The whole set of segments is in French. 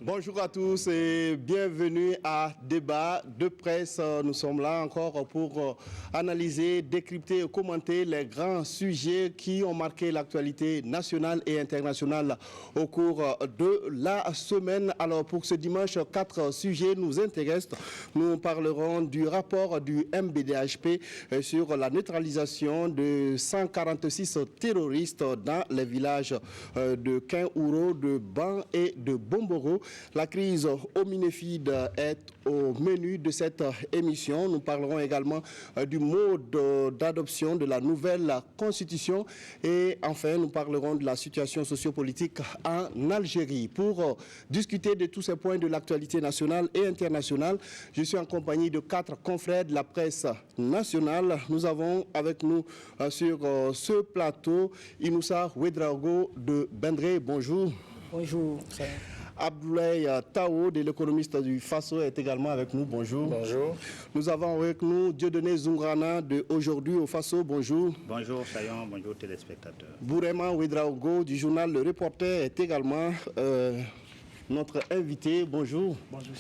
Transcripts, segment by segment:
Bonjour à tous et bienvenue à Débat de presse. Nous sommes là encore pour analyser, décrypter et commenter les grands sujets qui ont marqué l'actualité nationale et internationale au cours de la semaine. Alors pour ce dimanche, 4 sujets nous intéressent. Nous parlerons du rapport du MBDHP sur la neutralisation de 146 terroristes dans les villages de Kainouro, de Ban et de Bomboro. La crise hominifide est au menu de cette émission. Nous parlerons également du mode d'adoption de la nouvelle constitution et enfin nous parlerons de la situation sociopolitique en Algérie. Pour discuter de tous ces points de l'actualité nationale et internationale, je suis en compagnie de 4 confrères de la presse nationale. Nous avons avec nous sur ce plateau Inoussa Ouedraogo de Bendré. Bonjour. Bonjour. Abdoulaye Tao, de l'économiste du FASO, est également avec nous. Bonjour. Bonjour. Nous avons avec nous Dieudonné Zoungrana de Aujourd'hui au FASO. Bonjour. Bonjour Sayon, bonjour téléspectateurs. Bourema Ouedraogo du journal Le Reporter est également notre invité. Bonjour. Bonjour.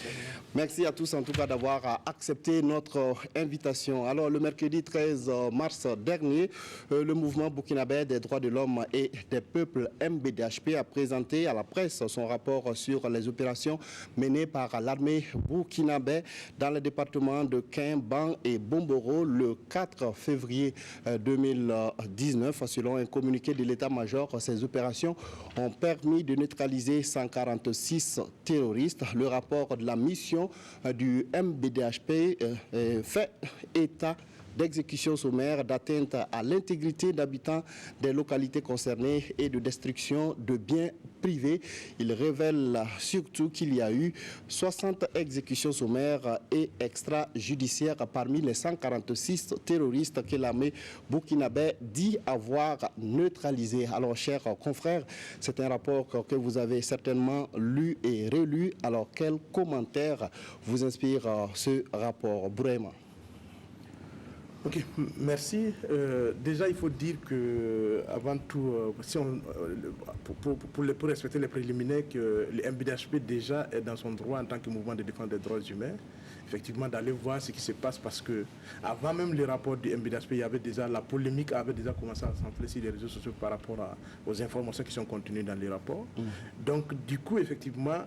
Merci à tous en tout cas d'avoir accepté notre invitation. Alors le mercredi 13 mars dernier, le mouvement burkinabé des droits de l'homme et des peuples MBDHP a présenté à la presse son rapport sur les opérations menées par l'armée burkinabé dans les départements de Kain, Ban et Bomboro le 4 février 2019. Selon un communiqué de l'état-major, ces opérations ont permis de neutraliser 146 terroristes. Le rapport de la mission du MBDHP fait état d'exécution sommaire, d'atteinte à l'intégrité d'habitants des localités concernées et de destruction de biens privés. Il révèle surtout qu'il y a eu 60 exécutions sommaires et extrajudiciaires parmi les 146 terroristes que l'armée burkinabé dit avoir neutralisés. Alors, chers confrères, c'est un rapport que vous avez certainement lu et relu. Alors, quel commentaire vous inspire ce rapport? Vraiment. Ok, merci. Déjà, il faut dire que, avant tout, si on, pour respecter les préliminaires, que le MBDHP déjà est dans son droit en tant que mouvement de défense des droits humains, effectivement, d'aller voir ce qui se passe parce que, avant même les rapports du MBDHP, il y avait déjà la polémique avait déjà commencé à s'enfler sur les réseaux sociaux par rapport aux informations qui sont contenues dans les rapports. Donc, du coup, effectivement,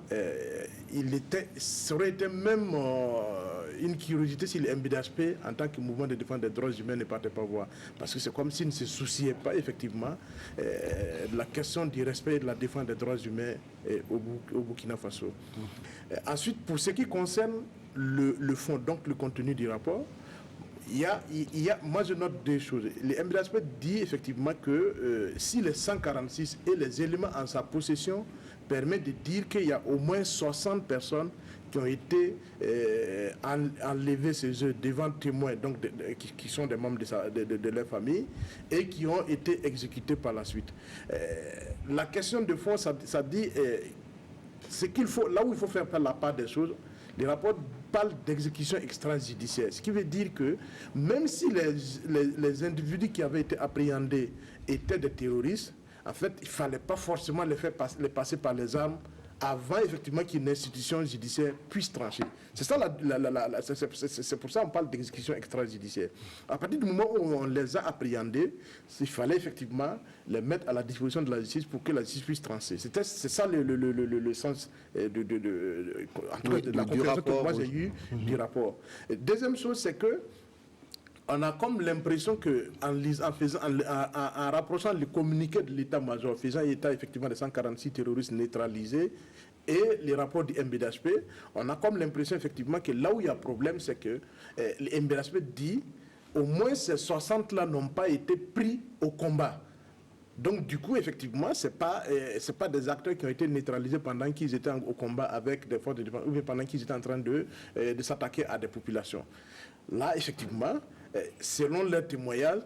ça aurait été même une curiosité si le MBDHP, en tant que mouvement de défense des droits humains, ne partait pas voir. Parce que c'est comme s'il ne se souciait pas, effectivement, de la question du respect et de la défense des droits humains au Burkina Faso. Ensuite, pour ce qui concerne le fond, donc le contenu du rapport, moi je note deux choses. Le MBDHP dit effectivement que si les 146 et les éléments en sa possession permettent de dire qu'il y a au moins 60 personnes qui ont été enlevées chez eux devant témoins, donc qui sont des membres de leur famille et qui ont été exécutés par la suite. La question de fond, ça dit ce qu'il faut, là où il faut faire la part des choses. Les rapports parlent d'exécution extrajudiciaire, ce qui veut dire que même si les individus qui avaient été appréhendés étaient des terroristes, en fait, il ne fallait pas forcément les passer par les armes avant effectivement qu'une institution judiciaire puisse trancher. C'est ça, c'est pour ça qu'on parle d'exécution extrajudiciaire. À partir du moment où on les a appréhendés, il fallait effectivement les mettre à la disposition de la justice pour que la justice puisse trancher. C'est ça le sens de la compréhension que moi j'ai eue du rapport. Deuxième chose, c'est que on a comme l'impression en rapprochant le communiqué de l'état-major, faisant état effectivement des 146 terroristes neutralisés et les rapports du MBDHP, on a comme l'impression effectivement que là où il y a problème, c'est que le MBDHP dit au moins ces 60-là n'ont pas été pris au combat. Donc du coup, effectivement, c'est pas des acteurs qui ont été neutralisés pendant qu'ils étaient au combat avec des forces de défense ou pendant qu'ils étaient en train de s'attaquer à des populations. Là, effectivement, selon leurs témoignages,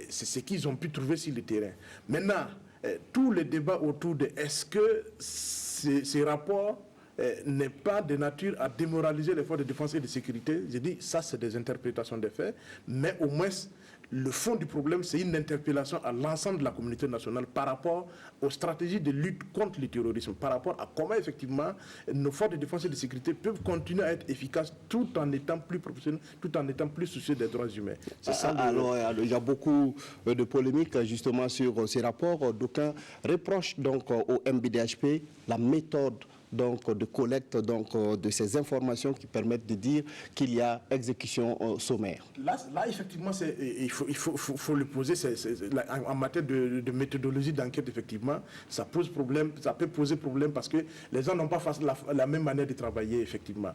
c'est ce qu'ils ont pu trouver sur le terrain. Maintenant, tous les débats autour de est-ce que ces rapports n'est pas de nature à démoraliser les forces de défense et de sécurité. Je dis, ça c'est des interprétations des faits, mais au moins le fond du problème, c'est une interpellation à l'ensemble de la communauté nationale par rapport aux stratégies de lutte contre le terrorisme, par rapport à comment effectivement nos forces de défense et de sécurité peuvent continuer à être efficaces tout en étant plus professionnels, tout en étant plus soucieux des droits humains. C'est ça. Alors, il y a beaucoup de polémiques justement sur ces rapports. D'aucuns reprochent donc au MBDHP la méthode donc, de collecte donc, de ces informations qui permettent de dire qu'il y a exécution sommaire. Là effectivement, il faut le poser. En matière de méthodologie d'enquête, effectivement, ça pose problème, ça peut poser problème parce que les gens n'ont pas la même manière de travailler, effectivement.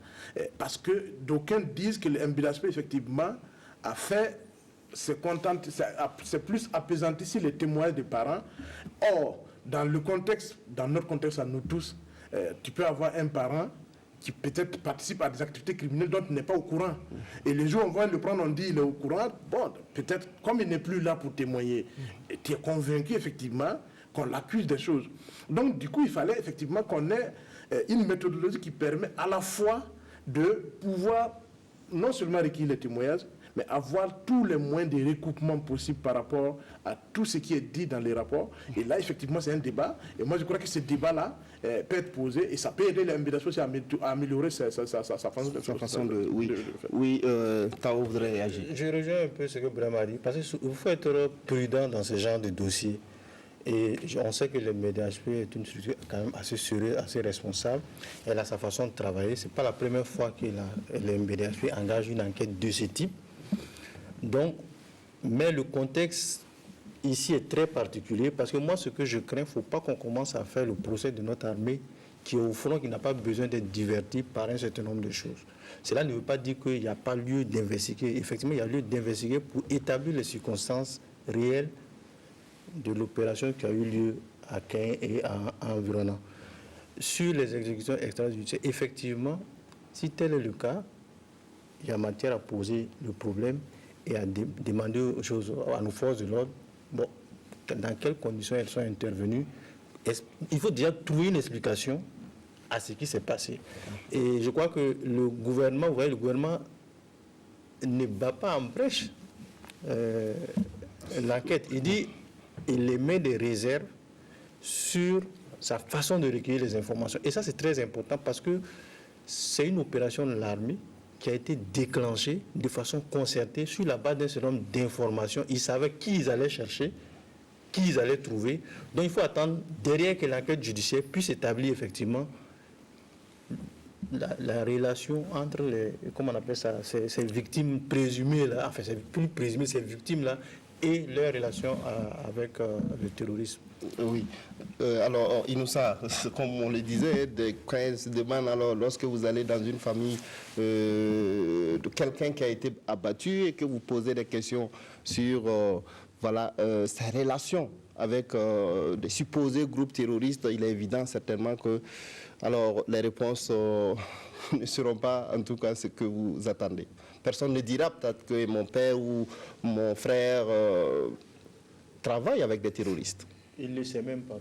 Parce que d'aucuns disent que le MBDHP, effectivement, a fait, c'est plus apaisanti sur les témoignages des parents. Or, dans notre contexte à nous tous, tu peux avoir un parent qui peut-être participe à des activités criminelles dont tu n'es pas au courant. Et les jours où on va le prendre, on dit il est au courant. Bon, peut-être, comme il n'est plus là pour témoigner, tu es convaincu effectivement qu'on l'accuse des choses. Donc, du coup, il fallait effectivement qu'on ait une méthodologie qui permet à la fois de pouvoir non seulement recueillir les témoignages, mais avoir tous les moyens de recoupement possibles par rapport à tout ce qui est dit dans les rapports. Et là, effectivement, c'est un débat. Et moi, je crois que ce débat-là peut être posé et ça peut aider les MBDHP à améliorer sa façon de faire. Oui, Tao voudrait réagir. Je rejoins un peu ce que Brahma a dit, parce qu'il faut être prudent dans ce genre de dossier. Et on sait que le MBDHP est une structure quand même assez sérieuse, assez responsable. Elle a sa façon de travailler. Ce n'est pas la première fois que le MBDHP engage une enquête de ce type. Donc, mais le contexte ici est très particulier parce que moi, ce que je crains, il ne faut pas qu'on commence à faire le procès de notre armée qui est au front, qui n'a pas besoin d'être diverti par un certain nombre de choses. Cela ne veut pas dire qu'il n'y a pas lieu d'investiguer. Effectivement, il y a lieu d'investiguer pour établir les circonstances réelles de l'opération qui a eu lieu à Caen et à environnant. Sur les exécutions extrajudiciaires, effectivement, si tel est le cas, il y a matière à poser le problème et à demander aux choses, à nos forces de l'ordre, bon, dans quelles conditions elles sont intervenues. Il faut déjà trouver une explication à ce qui s'est passé. Et je crois que le gouvernement, vous voyez, le gouvernement ne bat pas en brèche l'enquête. Il émet des réserves sur sa façon de recueillir les informations. Et ça, c'est très important parce que c'est une opération de l'armée qui a été déclenchée de façon concertée sur la base d'un certain nombre d'informations. Ils savaient qui ils allaient chercher, qui ils allaient trouver. Donc il faut attendre derrière que l'enquête judiciaire puisse établir effectivement la relation entre les, comment on appelle ça, ces victimes présumées là, enfin c'est plus présumé, ces victimes là, et leur relation avec le terrorisme. Oui. Alors, Inoussa, comme on le disait, des 15 demandes, alors lorsque vous allez dans une famille de quelqu'un qui a été abattu et que vous posez des questions sur sa relation avec des supposés groupes terroristes, il est évident certainement que alors, les réponses ne seront pas en tout cas ce que vous attendez. Personne ne dira peut-être que mon père ou mon frère travaille avec des terroristes. Il ne le sait même pas.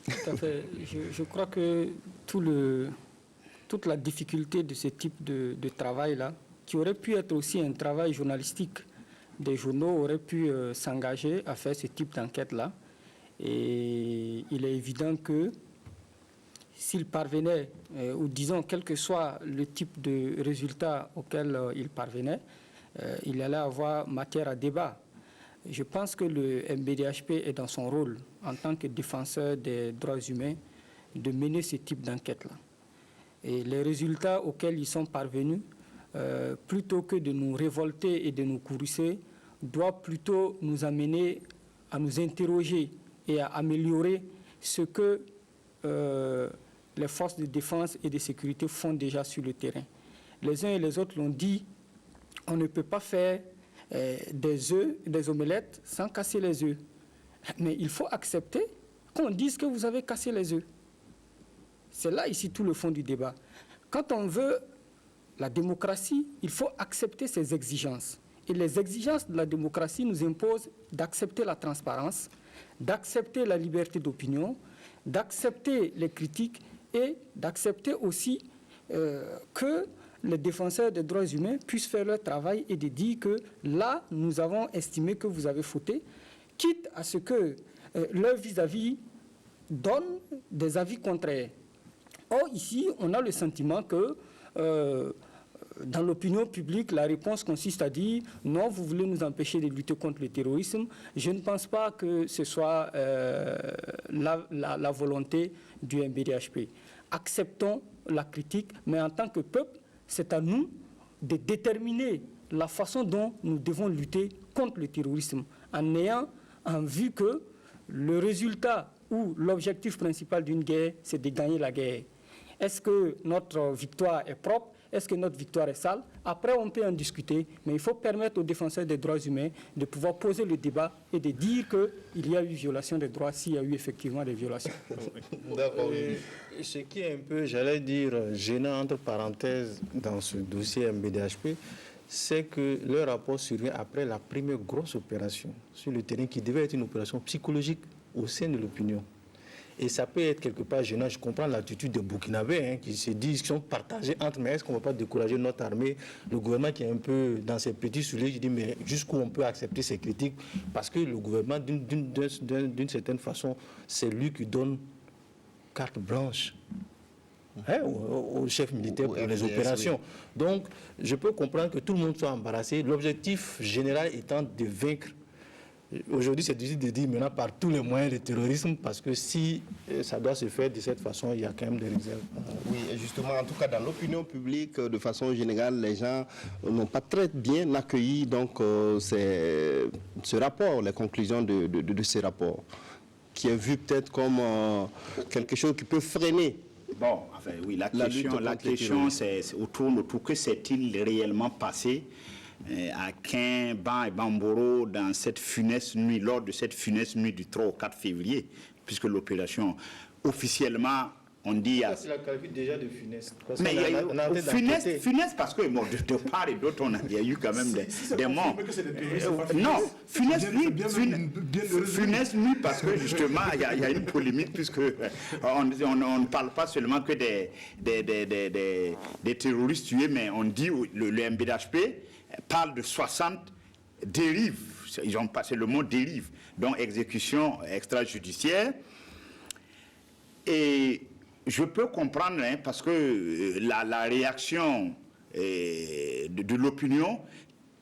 Tout à fait. Je crois que toute la difficulté de ce type de travail-là, qui aurait pu être aussi un travail journalistique, des journaux auraient pu s'engager à faire ce type d'enquête-là. Et il est évident que s'il parvenait, ou disons quel que soit le type de résultat auquel il parvenait, il allait avoir matière à débat. Je pense que le MBDHP est dans son rôle en tant que défenseur des droits humains de mener ce type d'enquête-là. Et les résultats auxquels ils sont parvenus, plutôt que de nous révolter et de nous courroucer, doivent plutôt nous amener à nous interroger et à améliorer ce que les forces de défense et de sécurité font déjà sur le terrain. Les uns et les autres l'ont dit, on ne peut pas faire des œufs, des omelettes sans casser les œufs. Mais il faut accepter qu'on dise que vous avez cassé les œufs. C'est là ici tout le fond du débat. Quand on veut la démocratie, il faut accepter ses exigences. Et les exigences de la démocratie nous imposent d'accepter la transparence, d'accepter la liberté d'opinion, d'accepter les critiques et d'accepter aussi que les défenseurs des droits humains puissent faire leur travail et de dire que là, nous avons estimé que vous avez fauté, quitte à ce que leur vis-à-vis donne des avis contraires. Or, ici, on a le sentiment que dans l'opinion publique, la réponse consiste à dire « Non, vous voulez nous empêcher de lutter contre le terrorisme ». Je ne pense pas que ce soit la volonté du MBDHP. Acceptons la critique, mais en tant que peuple, c'est à nous de déterminer la façon dont nous devons lutter contre le terrorisme, en ayant en vue que le résultat ou l'objectif principal d'une guerre, c'est de gagner la guerre. Est-ce que notre victoire est propre? Est-ce que notre victoire est sale? Après, on peut en discuter, mais il faut permettre aux défenseurs des droits humains de pouvoir poser le débat et de dire qu'il y a eu violation des droits s'il y a eu effectivement des violations. D'accord. Ce qui est un peu, j'allais dire, gênant entre parenthèses dans ce dossier MBDHP, c'est que le rapport survient après la première grosse opération sur le terrain qui devait être une opération psychologique au sein de l'opinion. Et ça peut être quelque part gênant. Je comprends l'attitude des Burkinabés qui se disent, qui sont partagés entre, mais est-ce qu'on ne va pas décourager notre armée? Le gouvernement qui est un peu dans ses petits souliers, qui dit, mais jusqu'où on peut accepter ces critiques? Parce que le gouvernement, d'une certaine façon, c'est lui qui donne carte blanche au chef militaire pour les opérations. Oui. Donc, je peux comprendre que tout le monde soit embarrassé. L'objectif général étant de vaincre. Aujourd'hui, c'est difficile de dire maintenant par tous les moyens le terrorisme, parce que si ça doit se faire de cette façon, il y a quand même des réserves. Oui, justement, en tout cas, dans l'opinion publique, de façon générale, les gens n'ont pas très bien accueilli donc, ce rapport, les conclusions de ce rapport, qui est vu peut-être comme quelque chose qui peut freiner. Bon, enfin, oui, la question c'est autour que s'est-il réellement passé à Quin, Ban et Bamboro dans cette funeste nuit, lors de cette funeste nuit du 3 au 4 février, puisque l'opération, officiellement, on dit... C'est la qualité déjà de funeste. Mais il y a eu funeste parce que, bon, de part et d'autre, il y a eu quand même des morts. Non, funeste nuit parce que, justement, il y a une polémique, puisque on ne parle pas seulement que des terroristes tués, mais on dit, le MBDHP parle de 60 dérives. Ils ont passé le mot dérive, donc exécution extrajudiciaire. Et je peux comprendre, parce que la réaction de l'opinion,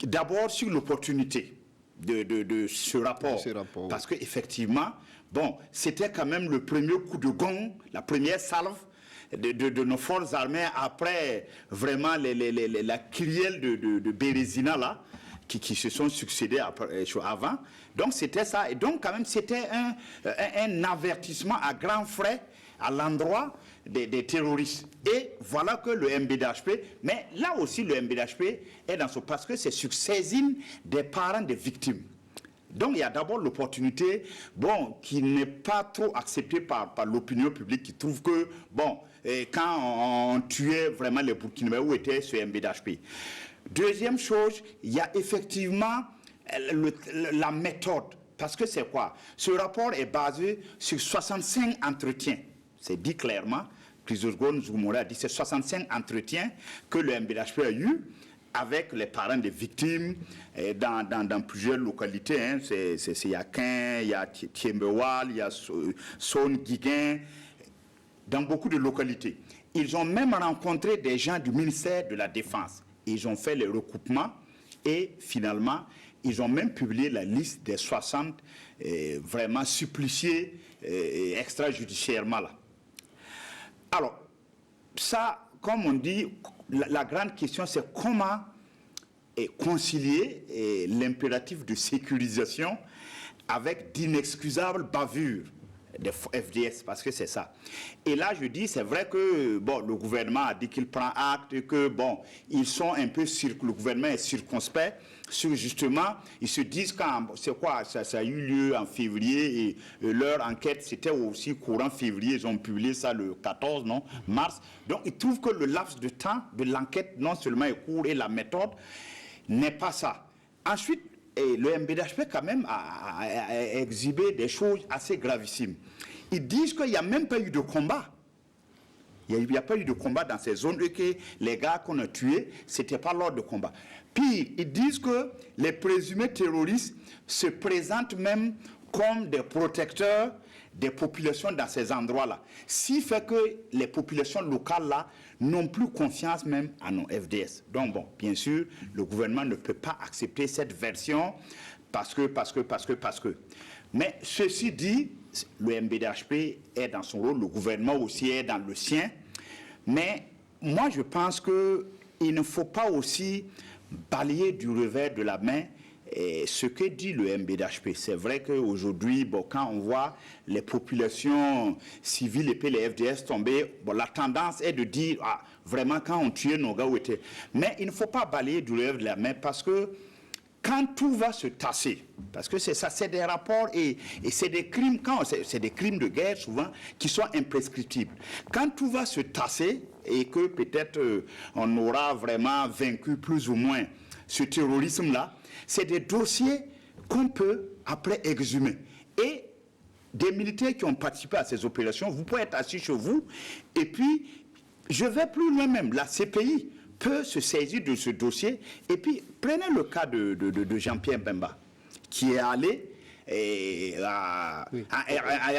d'abord sur l'opportunité de ce rapport. Parce qu'effectivement, bon, c'était quand même le premier coup de gong, la première salve de nos forces armées après vraiment la kyrielle de Bérésina là, qui se sont succédés avant. Donc c'était ça. Et donc quand même c'était un avertissement à grands frais à l'endroit des terroristes. Et voilà que le MBDHP, mais là aussi le MBDHP est dans ce... parce que c'est sur saisine des parents des victimes. Donc il y a d'abord l'opportunité, bon, qui n'est pas trop acceptée par l'opinion publique, qui trouve que, bon, quand on tuait vraiment les Burkinabés, où était ce MBDHP? Deuxième chose, il y a effectivement la méthode. Parce que c'est quoi? Ce rapport est basé sur 65 entretiens. C'est dit clairement, Chrysostom Zoumoura a dit, c'est 65 entretiens que le MBDHP a eu avec les parents des victimes dans plusieurs localités. Il y a Quin, il y a Tiembewal, il y a Son-Guiguin, dans beaucoup de localités. Ils ont même rencontré des gens du ministère de la Défense. Ils ont fait les recoupements et finalement, ils ont même publié la liste des 60 vraiment suppliciés extrajudiciairement là. Alors, ça, comme on dit, la grande question, c'est comment concilier l'impératif de sécurisation avec d'inexcusables bavures des FDS, parce que c'est ça. Et là, je dis, c'est vrai que bon, le gouvernement a dit qu'il prend acte et que, bon, ils sont un peu, le gouvernement est circonspect sur justement, ils se disent quand, c'est quoi, ça a eu lieu en février et leur enquête, c'était aussi courant février, ils ont publié ça le 14, non, mars. Donc, ils trouvent que le laps de temps de l'enquête, non seulement est court et la méthode n'est pas ça. Ensuite, le MBDHP quand même a exhibé des choses assez gravissimes. Ils disent qu'il n'y a même pas eu de combat Il n'y a pas eu de combat dans ces zones et que les gars qu'on a tués, ce n'était pas l'ordre de combat. Puis, ils disent que les présumés terroristes se présentent même comme des protecteurs des populations dans ces endroits-là. Ce qui fait que les populations locales-là n'ont plus confiance même à nos FDS. Donc bon, bien sûr, le gouvernement ne peut pas accepter cette version parce que. Mais ceci dit, le MBDHP est dans son rôle, le gouvernement aussi est dans le sien. Mais moi, je pense qu'il ne faut pas aussi balayer du revers de la main ce que dit le MBDHP. C'est vrai qu'aujourd'hui, bon, quand on voit les populations civiles et puis les FDS tomber, bon, la tendance est de dire, ah, vraiment, quand on tuait nos gars, où étaient. Mais il ne faut pas balayer du revers de la main parce que quand tout va se tasser, parce que c'est ça, c'est des rapports et c'est des crimes, c'est des crimes de guerre souvent qui sont imprescriptibles. Quand tout va se tasser et que peut-être on aura vraiment vaincu plus ou moins ce terrorisme-là, c'est des dossiers qu'on peut après exhumer. Et des militaires qui ont participé à ces opérations, vous pouvez être assis chez vous, et puis je vais plus loin même, la CPI peut se saisir de ce dossier. Et puis, prenez le cas de Jean-Pierre Bemba, qui est allé à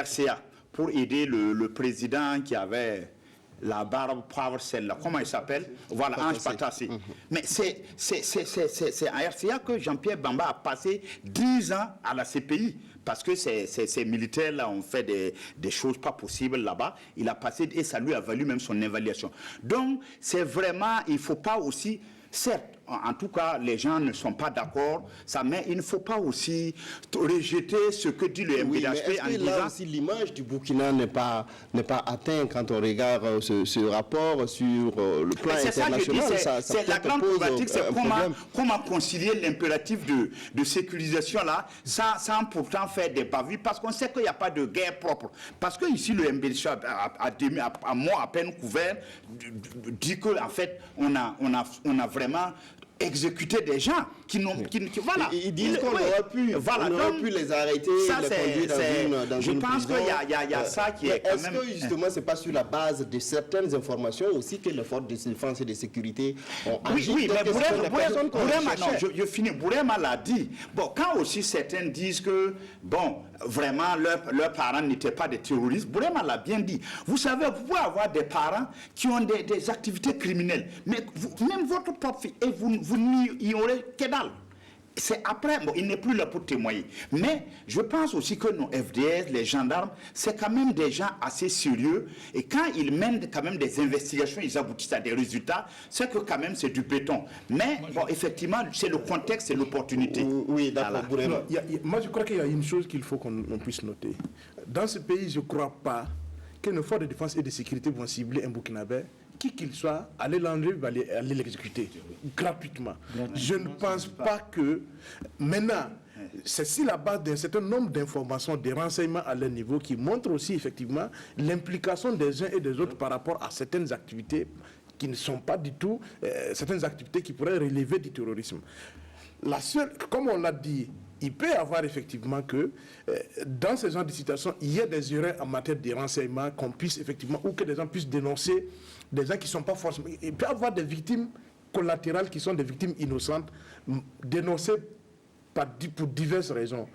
RCA pour aider le président qui avait la barbe poivre sel, comment il s'appelle? Voilà, Ange Patassé. Mais c'est à RCA que Jean-Pierre Bemba a passé 10 ans à la CPI. Parce que ces militaires-là ont fait des choses pas possibles là-bas. Il a passé, et ça lui a valu même son évaluation. Donc, c'est vraiment, il ne faut pas aussi, certes, en tout cas, les gens ne sont pas d'accord, mais il ne faut pas aussi rejeter ce que dit le MBDHP en disant... Là aussi, l'image du Burkina n'est pas atteinte quand on regarde ce rapport sur le plan international. C'est la grande problématique, c'est comment concilier l'impératif de sécurisation là, sans pourtant faire des bavures, parce qu'on sait qu'il n'y a pas de guerre propre. Parce que ici, le MBDHP à moi à peine couvert, dit qu'en fait, on a vraiment exécuter des gens qui n'ont... Voilà. Ils disent qu'on aurait pu les arrêter, ça, les conduire dans je une pense qu'il y a ça qui est quand même... Est-ce que justement, c'est pas sur la base de certaines informations aussi que les forces de défense et de sécurité ont agi? Oui, mais Bourema l'a dit. Bon, quand aussi certains disent que, bon, vraiment, leurs parents n'étaient pas des terroristes, Bourema l'a bien dit. Vous savez, vous pouvez avoir des parents qui ont des activités criminelles, mais même votre propre fille, et vous n'y aurez que dalle. C'est après, bon, il n'est plus là pour témoigner. Mais je pense aussi que nos FDS, les gendarmes, c'est quand même des gens assez sérieux. Et quand ils mènent quand même des investigations, ils aboutissent à des résultats, c'est que quand même c'est du béton. Mais bon, effectivement, c'est le contexte, c'est l'opportunité. Oui, d'accord. Voilà. Moi, je crois qu'il y a une chose qu'il faut qu'on puisse noter. Dans ce pays, je ne crois pas que nos forces de défense et de sécurité vont cibler un Burkinabé, qui qu'il soit, aller l'enlever, aller l'exécuter gratuitement. Je ne pense pas que maintenant, c'est si la base d'un certain nombre d'informations, des renseignements à leur niveau qui montrent aussi effectivement l'implication des uns et des autres par rapport à certaines activités qui ne sont pas du tout certaines activités qui pourraient relever du terrorisme. La seule, comme on l'a dit, il peut y avoir effectivement que dans ce genre de situations, il y a des erreurs en matière de renseignement qu'on puisse effectivement, ou que les gens puissent dénoncer des gens qui ne sont pas forcément... Il peut y avoir des victimes collatérales qui sont des victimes innocentes, dénoncées pour diverses raisons.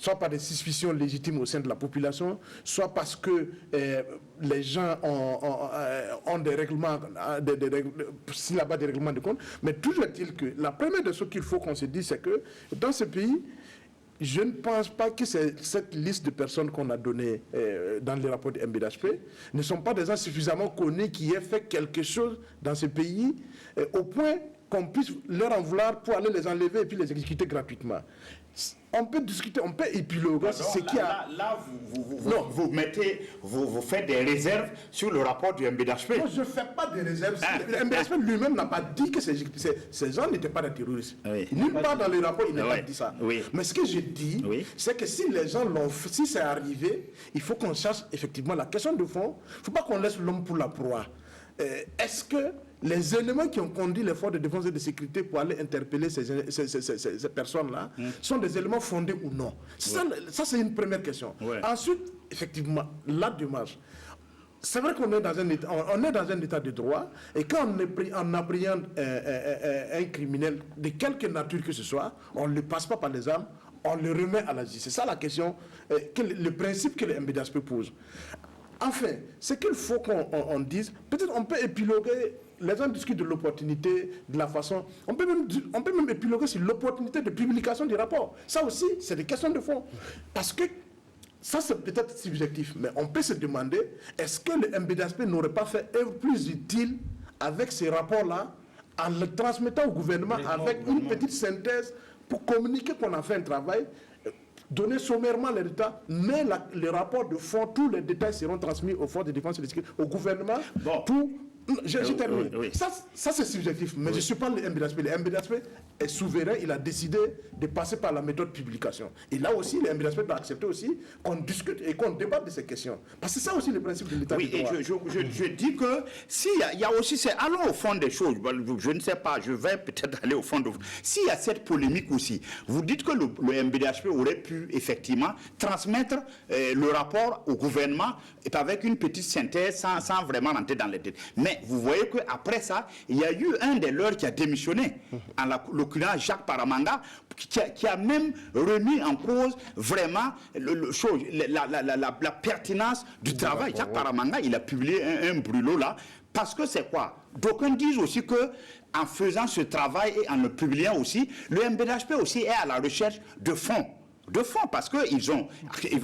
Soit par des suspicions légitimes au sein de la population, soit parce que les gens ont des règlements, si là-bas des règlements de compte. Mais toujours est-il que la première de ce qu'il faut qu'on se dise, c'est que dans ce pays, je ne pense pas que cette liste de personnes qu'on a donnée dans les rapports de MBDHP ne sont pas des gens suffisamment connus qui aient fait quelque chose dans ce pays au point qu'on puisse leur en vouloir pour aller les enlever et puis les exécuter gratuitement. On peut discuter, on peut épiloguer ce qui a... Là, vous faites des réserves sur le rapport du MBDHP. Non, je ne fais pas de réserves. Le MBDHP lui-même n'a pas dit que ces gens n'étaient pas des terroristes. Oui. Nulle part dans le rapport, il n'a pas dit ça. Oui. Mais ce que je dis, c'est que si les gens l'ont fait, si c'est arrivé, il faut qu'on cherche effectivement la question de fond. Il ne faut pas qu'on laisse l'homme pour la proie. Est-ce que les éléments qui ont conduit les forces de défense et de sécurité pour aller interpeller ces personnes-là sont des éléments fondés ou non? Ça c'est une première question. Ouais. Ensuite, effectivement, la démarche. c'est vrai qu'on est dans un état de droit, et quand on appréhende un criminel de quelque nature que ce soit, on ne le passe pas par les armes, on le remet à la justice. C'est ça la question, le principe que le MBDHP pose. Enfin, ce qu'il faut qu'on dise, peut-être on peut épiloguer, les gens discutent de l'opportunité, de la façon, on peut même épiloguer sur l'opportunité de publication du rapport. Ça aussi, c'est des questions de fond. Parce que ça, c'est peut-être subjectif, mais on peut se demander, est-ce que le MBDHP n'aurait pas fait œuvre plus utile avec ces rapports-là, en le transmettant au gouvernement avec une petite synthèse pour communiquer qu'on a fait un travail, donner sommairement les résultats, mais les rapports de fond, tous les détails seront transmis aux forces de défense et de sécurité, au gouvernement, pour... Je termine. Oui. Ça c'est subjectif, mais je ne suis pas le MBDHP. Le MBDHP est souverain, il a décidé de passer par la méthode publication. Et là aussi, le MBDHP doit accepter aussi qu'on discute et qu'on débatte de ces questions. Parce que c'est ça aussi le principe de l'État de droit. Oui, et je dis que s'il y a aussi, allons au fond des choses. Je ne sais pas, je vais peut-être aller au fond de... S'il y a cette polémique aussi, vous dites que le MBDHP aurait pu effectivement transmettre le rapport au gouvernement et avec une petite synthèse sans vraiment rentrer dans les détails. Mais vous voyez qu'après ça, il y a eu un des leurs qui a démissionné, en l'occurrence Jacques Paramanga, qui a même remis en cause vraiment la pertinence du travail. Jacques Paramanga, il a publié un brûlot là, parce que c'est quoi? D'aucuns disent aussi que en faisant ce travail et en le publiant aussi, le MBDHP aussi est à la recherche de fonds. De fonds, parce qu'ils ont...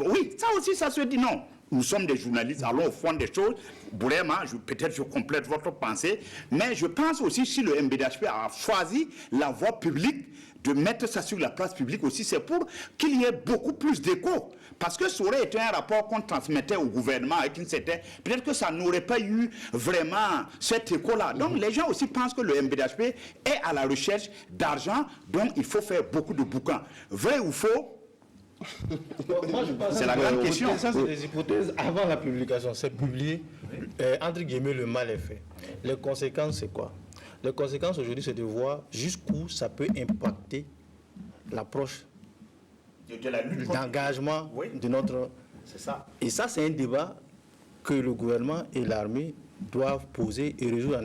Oui, ça aussi, ça se dit non. Nous sommes des journalistes, allons au fond des choses. Vraiment, peut-être je complète votre pensée, mais je pense aussi si le MBDHP a choisi la voie publique, de mettre ça sur la place publique aussi, c'est pour qu'il y ait beaucoup plus d'écho. Parce que ça aurait été un rapport qu'on transmettait au gouvernement avec une certaine... Peut-être que ça n'aurait pas eu vraiment cet écho-là. Donc les gens aussi pensent que le MBDHP est à la recherche d'argent, donc il faut faire beaucoup de bouquins. Vrai ou faux? C'est la grande question. Ça, c'est des hypothèses avant la publication. C'est publié, entre guillemets, le mal est fait. Les conséquences, c'est quoi? Les conséquences aujourd'hui, c'est de voir jusqu'où ça peut impacter l'approche d'engagement de notre... C'est ça. Et ça, c'est un débat que le gouvernement et l'armée doivent poser et résoudre.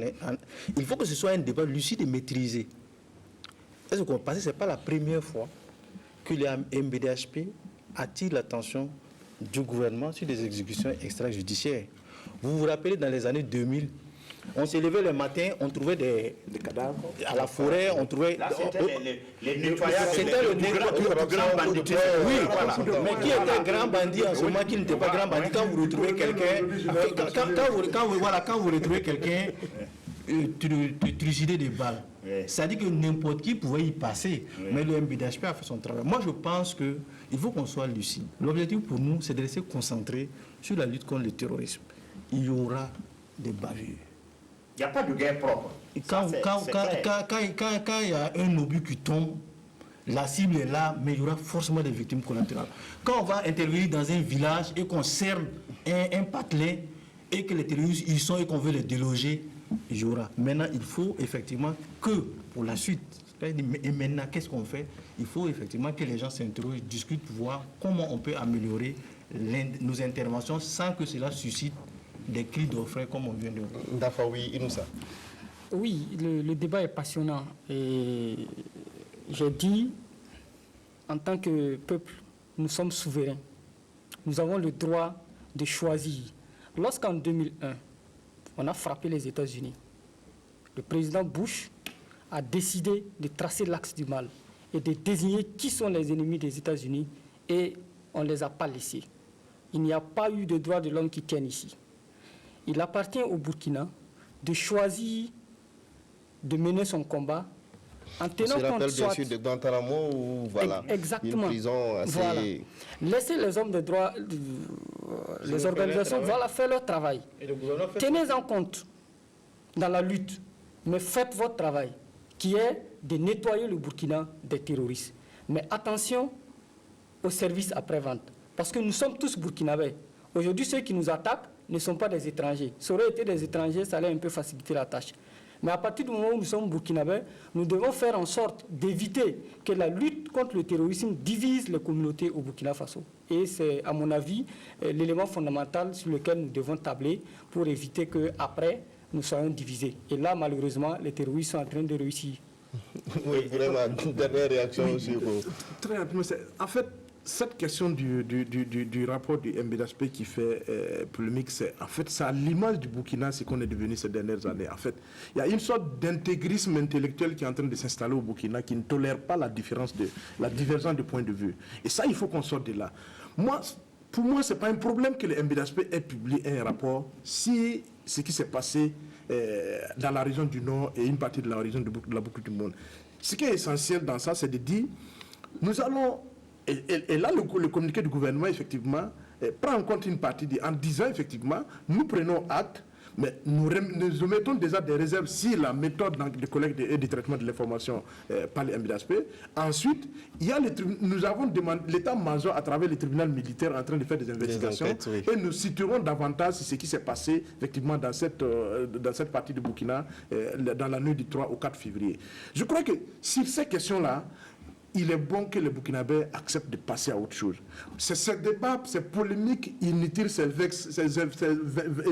Il faut que ce soit un débat lucide et maîtrisé. Parce que ce n'est pas la première fois que les MBDHP attirent l'attention du gouvernement sur des exécutions extrajudiciaires. Vous vous rappelez, dans les années 2000, on s'est levé le matin, on trouvait des cadavres à la forêt, on trouvait... Là, c'était les nettoyages. C'était le grand bandit. Oui, voilà. Mais qui était grand bandit en ce moment, qui n'était pas grand bandit, quand vous retrouvez quelqu'un... Quand vous retrouvez quelqu'un trucidé des balles, ça dit que n'importe qui pouvait y passer, mais le MBDHP a fait son travail. Moi, je pense qu'il faut qu'on soit lucide. L'objectif pour nous, c'est de rester concentré sur la lutte contre le terrorisme. Il y aura des bavures. Il n'y a pas de guerre propre. Quand il y a un obus qui tombe, la cible est là, mais il y aura forcément des victimes collatérales. Quand on va intervenir dans un village et qu'on cerne un patelin et que les terroristes y sont et qu'on veut les déloger, il y aura. Maintenant, il faut effectivement que, pour la suite, et maintenant, qu'est-ce qu'on fait? Il faut effectivement que les gens s'interrogent, discutent, voir comment on peut améliorer nos interventions sans que cela suscite des cris d'orfraie comme on vient de voir. Dafaoui Inoussa. Oui, le débat est passionnant. Et j'ai dit, en tant que peuple, nous sommes souverains. Nous avons le droit de choisir. Lorsqu'en 2001, on a frappé les États-Unis, le président Bush a décidé de tracer l'axe du mal et de désigner qui sont les ennemis des États-Unis, et on ne les a pas laissés. Il n'y a pas eu de droits de l'homme qui tiennent ici. Il appartient au Burkina de choisir de mener son combat en tenant compte... On se rappelle bien sûr de Guantanamo ou voilà, exactement, une prison assez... Voilà. Laissez les hommes de droit, les organisations, voilà, faire leur travail. Tenez en compte dans la lutte, mais faites votre travail, qui est de nettoyer le Burkina des terroristes. Mais attention au service après-vente, parce que nous sommes tous burkinabés. Aujourd'hui, ceux qui nous attaquent ne sont pas des étrangers. Ça aurait été des étrangers, ça allait un peu faciliter la tâche. Mais à partir du moment où nous sommes burkinabés, nous devons faire en sorte d'éviter que la lutte contre le terrorisme divise les communautés au Burkina Faso. Et c'est, à mon avis, l'élément fondamental sur lequel nous devons tabler pour éviter qu'après, nous soyons divisés. Et là, malheureusement, les terroristes sont en train de réussir. Oui, vraiment, dernière réaction sur... Très rapidement, en fait, cette question du rapport du MBDHP qui fait polémique, en fait, c'est à l'image du Burkina ce qu'on est devenu ces dernières années. En fait, il y a une sorte d'intégrisme intellectuel qui est en train de s'installer au Burkina qui ne tolère pas la divergence de points de vue. Et ça, il faut qu'on sorte de là. Pour moi, ce n'est pas un problème que le MBDHP ait publié un rapport si ce qui s'est passé dans la région du Nord et une partie de la région de la boucle du monde. Ce qui est essentiel dans ça, c'est de dire, nous allons... Et là, le communiqué du gouvernement, effectivement, prend en compte une partie, en disant, effectivement, nous prenons acte, mais nous mettons déjà des réserves si la méthode de collecte et de traitement de l'information par les MBDHP. Ensuite, nous avons demandé l'état-major à travers le tribunal militaire en train de faire des investigations et nous situerons davantage ce qui s'est passé effectivement dans cette partie du Burkina dans la nuit du 3 au 4 février. Je crois que sur ces questions-là, il est bon que les Burkinabés acceptent de passer à autre chose. C'est ce débat, ces polémiques inutiles, ces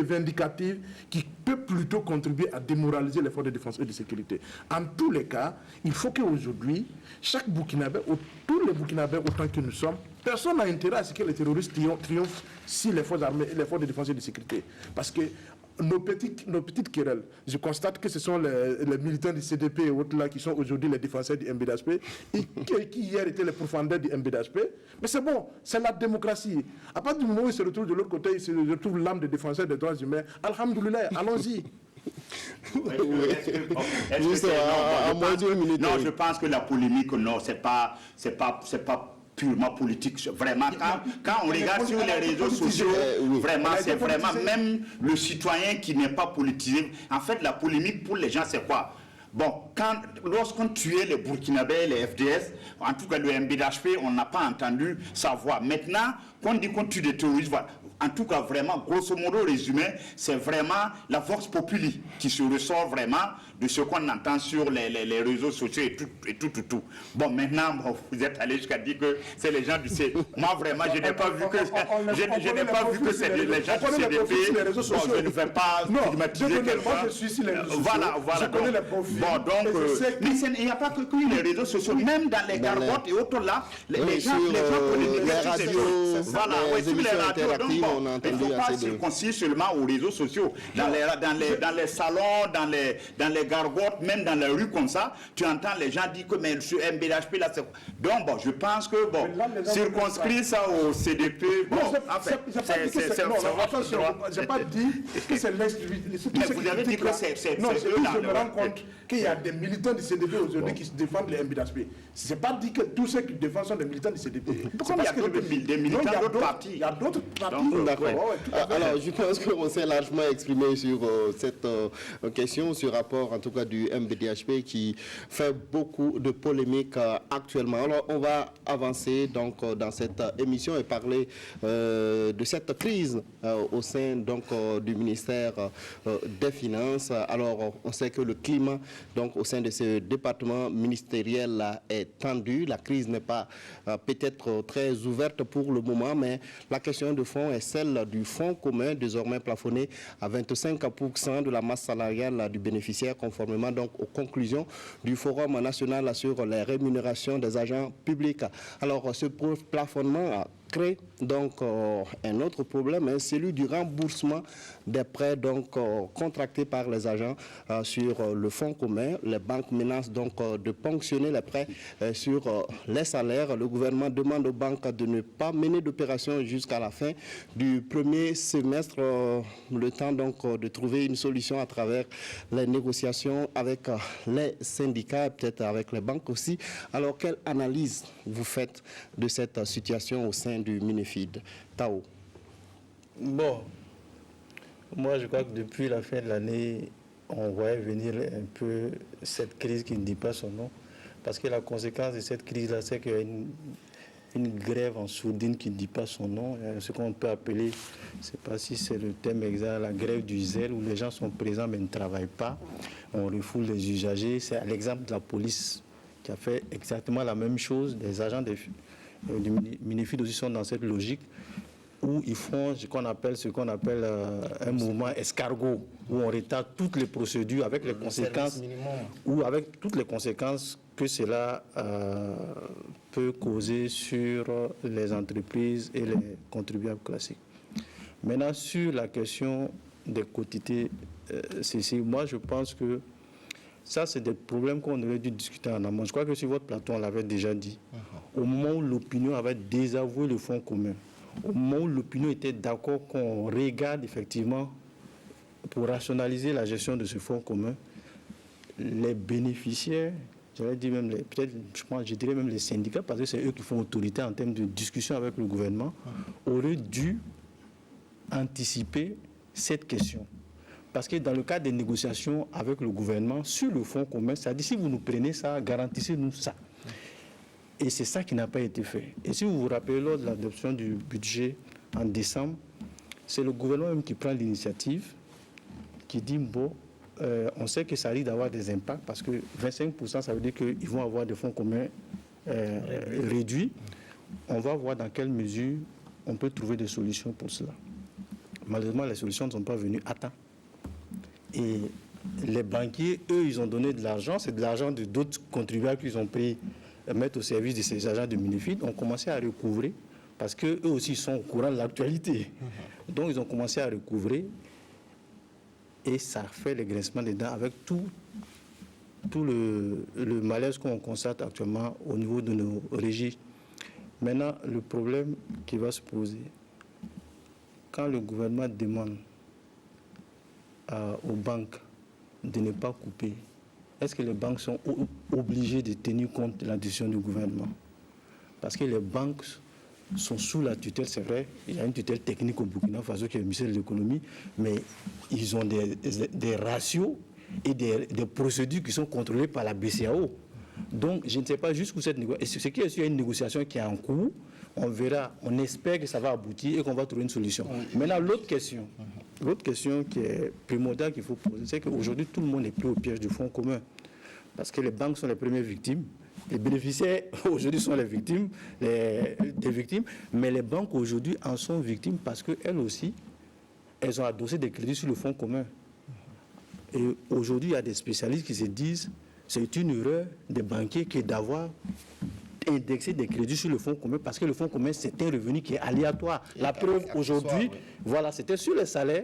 vindicatives qui peut plutôt contribuer à démoraliser l'effort de défense et de sécurité. En tous les cas, il faut qu'aujourd'hui, chaque Burkinabé, tous les Burkinabés autant que nous sommes, personne n'a intérêt à ce que les terroristes triomphent si les forces armées et les forces de défense et de sécurité. Parce que nos petites querelles, je constate que ce sont les militants du CDP et autres là qui sont aujourd'hui les défenseurs du MBDHP et qui hier étaient les profondeurs du MBDHP. Mais c'est bon, c'est la démocratie. À partir du moment où ils se retrouvent de l'autre côté, ils se retrouvent l'âme des défenseurs des droits humains. Alhamdoulilah, allons-y. Non, je pense que la polémique, non, c'est pas purement politique. Vraiment, quand on regarde sur les réseaux sociaux, vraiment, c'est vraiment même le citoyen qui n'est pas politisé. En fait, la polémique pour les gens, c'est quoi? Bon, lorsqu'on tuait les Burkinabés, les FDS, en tout cas le MBDHP, on n'a pas entendu sa voix. Maintenant, qu'on dit qu'on tue des terroristes, voilà. En tout cas, vraiment, grosso modo, résumé, c'est vraiment la vox populi qui se ressort vraiment de ce qu'on entend sur les réseaux sociaux et tout. Bon, maintenant, vous êtes allé jusqu'à dire que c'est les gens du CDP. Moi, vraiment, je n'ai pas vu que c'est les gens du CDP. Bon, je ne vais pas stigmatiser quelqu'un. Moi, je suis sur les réseaux sociaux. Voilà. Je connais les profils. Bon, donc, mais il n'y a pas que les réseaux sociaux. Même dans les gargotes et autres là, les gens polémiquent sur ces choses. Voilà, sur les radios. Il ne faut pas se concilier seulement aux réseaux sociaux. Dans les salons, dans les gargotes, même dans les rues comme ça, tu entends les gens dire que mais ce MBDHP là, c'est... Donc bon, je pense que bon, circonscrire ça au CDP, bon, j'ai pas dit que c'est l'extrémisme. Vous avez dit que c'est non, je me rends compte qu'il y a des militants du CDP aujourd'hui qui se défendent les MBDHP. C'est pas dit que tous ceux qui défendent sont des militants du CDP. Comme il y a des militants d'autres partis. Il y a d'autres partis. D'accord. Alors, je pense qu'on s'est largement exprimé sur cette question, ce rapport, en tout cas du MBDHP, qui fait beaucoup de polémiques actuellement. Alors, on va avancer donc dans cette émission et parler de cette crise au sein donc du ministère des Finances. Alors, on sait que le climat donc au sein de ce département ministériel est tendu. La crise n'est pas peut-être très ouverte pour le moment, mais la question de fond est celle du fonds commun, désormais plafonné à 25% de la masse salariale du bénéficiaire, conformément donc aux conclusions du Forum national sur les rémunérations des agents publics. Alors, ce plafonnement crée donc un autre problème, celui du remboursement des prêts donc contractés par les agents sur le fonds commun. Les banques menacent donc de ponctionner les prêts sur les salaires. Le gouvernement demande aux banques de ne pas mener d'opération jusqu'à la fin du premier semestre, le temps donc de trouver une solution à travers les négociations avec les syndicats et peut-être avec les banques aussi. Alors, quelle analyse vous faites de cette situation au sein du Minefid? Tao. Bon, moi je crois que depuis la fin de l'année, on voyait venir un peu cette crise qui ne dit pas son nom, parce que la conséquence de cette crise-là, c'est qu'il y a une grève en sourdine qui ne dit pas son nom, ce qu'on peut appeler, je ne sais pas si c'est le thème exact, la grève du zèle, où les gens sont présents mais ne travaillent pas, on refoule les usagers. C'est l'exemple de la police qui a fait exactement la même chose. Les agents du Minifid aussi sont dans cette logique, où ils font ce qu'on appelle un mouvement escargot, où on retarde toutes les procédures avec les conséquences, ou avec toutes les conséquences que cela peut causer sur les entreprises et les contribuables classiques. Maintenant, sur la question des quotités, moi je pense que ça, c'est des problèmes qu'on aurait dû discuter en amont. Je crois que sur votre plateau, on l'avait déjà dit. Au moment où l'opinion avait désavoué le fonds commun, au moment où l'opinion était d'accord qu'on regarde effectivement pour rationaliser la gestion de ce fonds commun, les bénéficiaires, j'allais dire même je dirais même les syndicats, parce que c'est eux qui font autorité en termes de discussion avec le gouvernement, auraient dû anticiper cette question. Parce que dans le cadre des négociations avec le gouvernement sur le fonds commun, ça dit si vous nous prenez ça, garantissez-nous ça. Et c'est ça qui n'a pas été fait. Et si vous vous rappelez, lors de l'adoption du budget en décembre, c'est le gouvernement même qui prend l'initiative, qui dit, bon, on sait que ça risque d'avoir des impacts, parce que 25%, ça veut dire qu'ils vont avoir des fonds communs réduits. On va voir dans quelle mesure on peut trouver des solutions pour cela. Malheureusement, les solutions ne sont pas venues à temps. Et les banquiers, eux, ils ont donné de l'argent, c'est de l'argent de d'autres contribuables qu'ils ont pris, mettre au service de ces agents de Minifid, ont commencé à recouvrer, parce qu'eux aussi sont au courant de l'actualité. Donc ils ont commencé à recouvrer, et ça fait le grincement des dents avec tout le malaise qu'on constate actuellement au niveau de nos régies. Maintenant, le problème qui va se poser, quand le gouvernement demande aux banques de ne pas couper, est-ce que les banques sont obligées de tenir compte de la décision du gouvernement? Parce que les banques sont sous la tutelle, c'est vrai, il y a une tutelle technique au Burkina Faso qui est le ministère de l'économie, mais ils ont des ratios et des procédures qui sont contrôlées par la BCEAO. Donc, je ne sais pas jusqu'où cette négociation... Ce qui est sûr, il y a une négociation qui est en cours. On verra, on espère que ça va aboutir et qu'on va trouver une solution. Maintenant, l'autre question qui est primordiale qu'il faut poser, c'est qu'aujourd'hui, tout le monde est pris au piège du fonds commun. Parce que les banques sont les premières victimes. Les bénéficiaires, aujourd'hui, sont les victimes, des victimes. Mais les banques, aujourd'hui, en sont victimes parce qu'elles aussi, elles ont adossé des crédits sur le fonds commun. Et aujourd'hui, il y a des spécialistes qui se disent c'est une erreur des banquiers qui est d'avoir indexé des crédits sur le fonds commun, parce que le fonds commun, c'est un revenu qui est aléatoire. La preuve aujourd'hui, voilà, c'était sur les salaires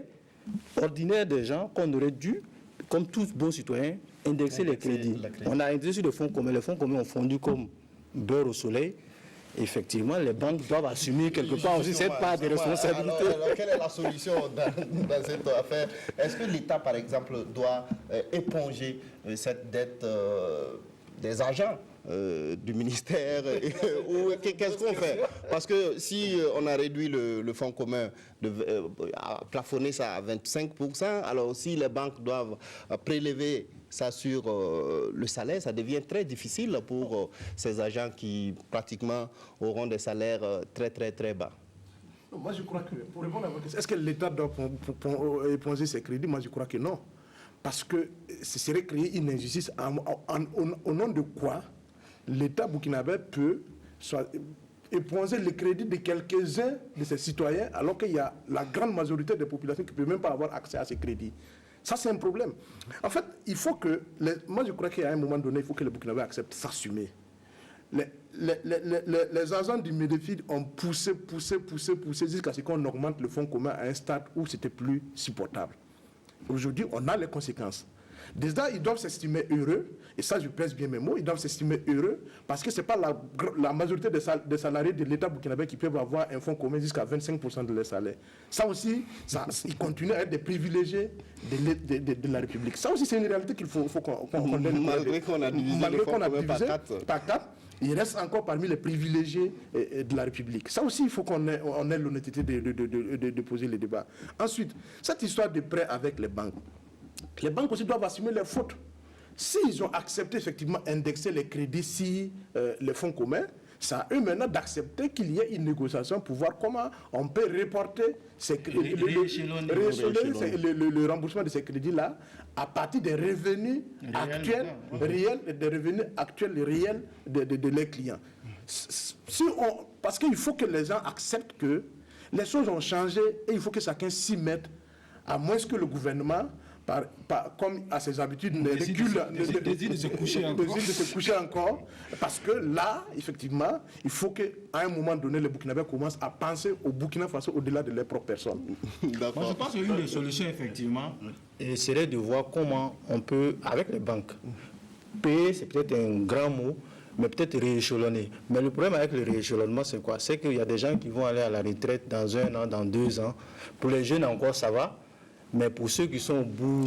ordinaires des gens qu'on aurait dû, comme tous bons citoyens, indexer les crédits. On a indexé sur le fonds commun. Les fonds communs ont fondu comme beurre au soleil. Effectivement, les banques doivent assumer quelque part aussi cette part de responsabilité. Alors, quelle est la solution dans cette affaire? Est-ce que l'État, par exemple, doit éponger cette dette des agents du ministère ou qu'est-ce qu'on fait? Parce que si on a réduit le fonds commun, à plafonner ça à 25%, alors si les banques doivent prélever ça sur le salaire, ça devient très difficile pour ces agents qui pratiquement auront des salaires très très très bas. Moi je crois que, pour répondre à votre question, est-ce que l'État doit éponger ses crédits? Moi je crois que non. Parce que ce serait créer une injustice au nom de quoi l'État burkinabé peut éponger les crédits de quelques-uns de ses citoyens alors qu'il y a la grande majorité des populations qui ne peuvent même pas avoir accès à ces crédits. Ça, c'est un problème. En fait, il faut que... moi, je crois qu'à un moment donné, il faut que les Burkinabés acceptent de s'assumer. Les agents du Minifid ont poussé jusqu'à ce qu'on augmente le fonds commun à un stade où c'était plus supportable. Aujourd'hui, on a les conséquences. Déjà, ils doivent s'estimer heureux, et ça, je pèse bien mes mots, ils doivent s'estimer heureux, parce que ce n'est pas la majorité des salariés de l'État burkinabé qui peuvent avoir un fonds commun jusqu'à 25% de leur salaire. Ça aussi, ils continuent à être des privilégiés de la République. Ça aussi, c'est une réalité qu'il faut qu'on donne. Malgré qu'on a divisé le fonds commun par 4. Il reste encore parmi les privilégiés de la République. Ça aussi, il faut qu'on ait l'honnêteté de poser les débats. Ensuite, cette histoire de prêt avec les banques aussi doivent assumer leurs fautes. S'ils ont accepté effectivement indexer les crédits si les fonds communs, c'est à eux maintenant d'accepter qu'il y ait une négociation pour voir comment on peut reporter le remboursement de ces crédits-là à partir des revenus actuels réels de leurs clients. Parce qu'il faut que les gens acceptent que les choses ont changé et il faut que chacun s'y mette, à moins que le gouvernement, comme à ses habitudes, décide de se coucher encore. Parce que là, effectivement, il faut qu'à un moment donné, les Burkinabés commencent à penser au Burkina Faso au-delà de leur propre personne. Moi, je pense qu'une des solutions, effectivement, serait de voir comment on peut, avec les banques, payer, c'est peut-être un grand mot, mais peut-être rééchelonner. Mais le problème avec le rééchelonnement, c'est quoi? C'est qu'il y a des gens qui vont aller à la retraite dans 1 an, dans 2 ans. Pour les jeunes encore, ça va. Mais pour ceux qui sont au bout...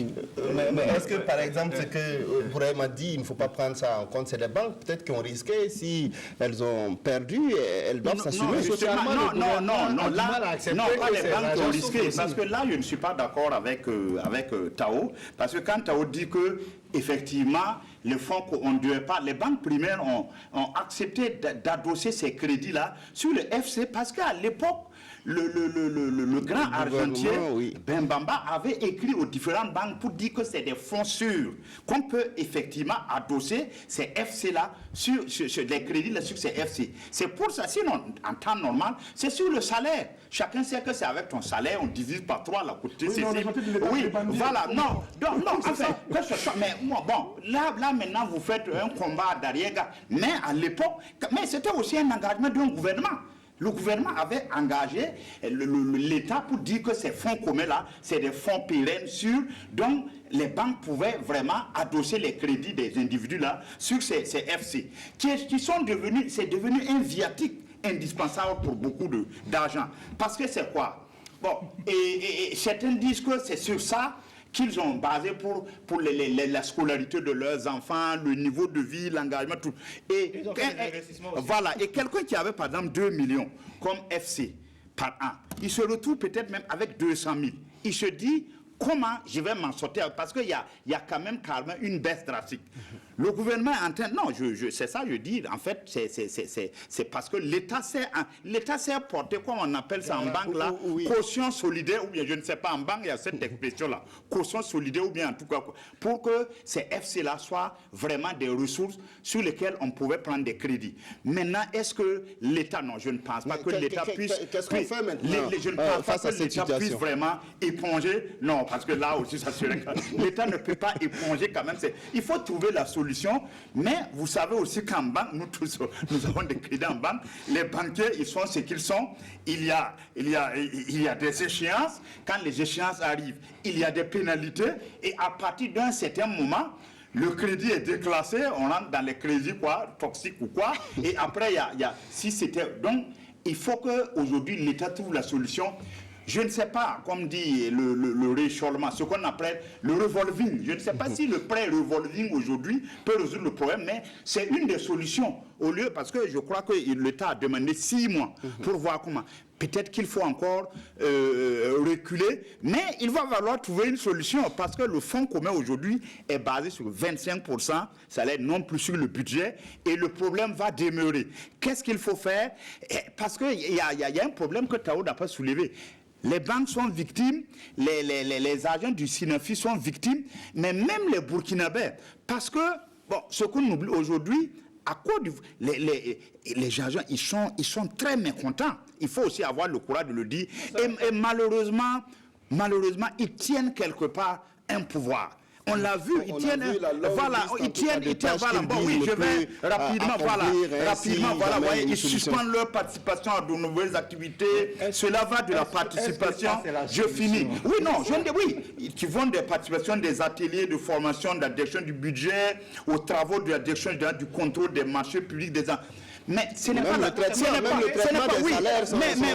Mais est-ce que, par exemple, ce que Bouraïm m'a dit, il ne faut pas prendre ça en compte, c'est les banques peut-être qui ont risqué, si elles ont perdu, elles doivent s'assumer socialement. Non, pas les banques qui ont risqué, parce que là, je ne suis pas d'accord avec Tao, parce que quand Tao dit que, effectivement, les fonds qu'on ne devait pas, les banques primaires ont accepté d'adosser ces crédits-là sur le FC, parce qu'à l'époque, le grand argentier, Bembamba, avait écrit aux différentes banques pour dire que c'est des fonds sûrs, qu'on peut effectivement adosser ces FC-là sur les crédits sur ces FC. C'est pour ça, sinon, en temps normal, c'est sur le salaire. Chacun sait que c'est avec ton salaire, on divise par 3 la côté. Oui, voilà, non, enfin, que ce soit, mais bon, là maintenant, vous faites un combat d'arrière, mais à l'époque, mais c'était aussi un engagement d'un gouvernement. Le gouvernement avait engagé l'État pour dire que ces fonds communs-là, c'est des fonds pérennes sûrs, donc les banques pouvaient vraiment adosser les crédits des individus-là sur ces FC, qui sont devenus, c'est devenu un viatique indispensable pour beaucoup d'argent. Parce que c'est quoi? Bon, et certains disent que c'est sur ça qu'ils ont basé pour la scolarité de leurs enfants, le niveau de vie, l'engagement, tout. Et voilà. Et quelqu'un qui avait, par exemple, 2 millions comme FC par an, il se retrouve peut-être même avec 200 000. Il se dit, comment je vais m'en sortir? Parce qu'il y a quand même une baisse drastique. Le gouvernement est en train... Non, c'est ça, je dis. En fait, c'est parce que l'État s'est porté, comme on appelle ça en banque, là, caution solidaire, ou bien, je ne sais pas, en banque, il y a cette expression-là, caution solidaire, ou bien en tout cas, pour que ces FC-là soient vraiment des ressources sur lesquelles on pouvait prendre des crédits. Maintenant, est-ce que l'État... Non, je ne pense pas que l'État puisse... Qu'est-ce qu'on fait maintenant Je ne pense pas que l'État puisse vraiment éponger... Non, parce que là aussi, ça serait... L'État ne peut pas éponger quand même. Il faut trouver la solution. Mais vous savez aussi qu'en banque, nous tous, nous avons des crédits en banque. Les banquiers, ils sont ce qu'ils sont. Il y a des échéances. Quand les échéances arrivent, il y a des pénalités. Et à partir d'un certain moment, le crédit est déclassé. On rentre dans les crédits toxiques ou quoi. Et après, si c'était... Donc, il faut qu'aujourd'hui, l'État trouve la solution. Je ne sais pas, comme dit le rééchelonnement, ce qu'on appelle le revolving. Je ne sais pas si le prêt revolving aujourd'hui peut résoudre le problème, mais c'est une des solutions. Au lieu, parce que je crois que l'État a demandé 6 mois pour voir comment. Peut-être qu'il faut encore reculer, mais il va falloir trouver une solution parce que le fonds commun aujourd'hui est basé sur 25%, ça l'est non plus sur le budget, et le problème va demeurer. Qu'est-ce qu'il faut faire? Parce qu'il y a un problème que Tao n'a pas soulevé. Les banques sont victimes, les agents du Sinafi sont victimes, mais même les Burkinabés. Parce que, bon, ce qu'on oublie aujourd'hui, à Côte d'Ivoire, les agents, ils sont très mécontents. Il faut aussi avoir le courage de le dire. Et malheureusement, ils tiennent quelque part un pouvoir. On l'a vu, ils tiennent, bon, oui, je vais rapidement, voilà, ils suspendent leur participation à de nouvelles activités, cela va de la participation, je finis. Oui, non, qui vont des participations des ateliers de formation, d'addiction du budget, aux travaux de la direction du contrôle des marchés publics, mais ce n'est pas le traitement des salaires.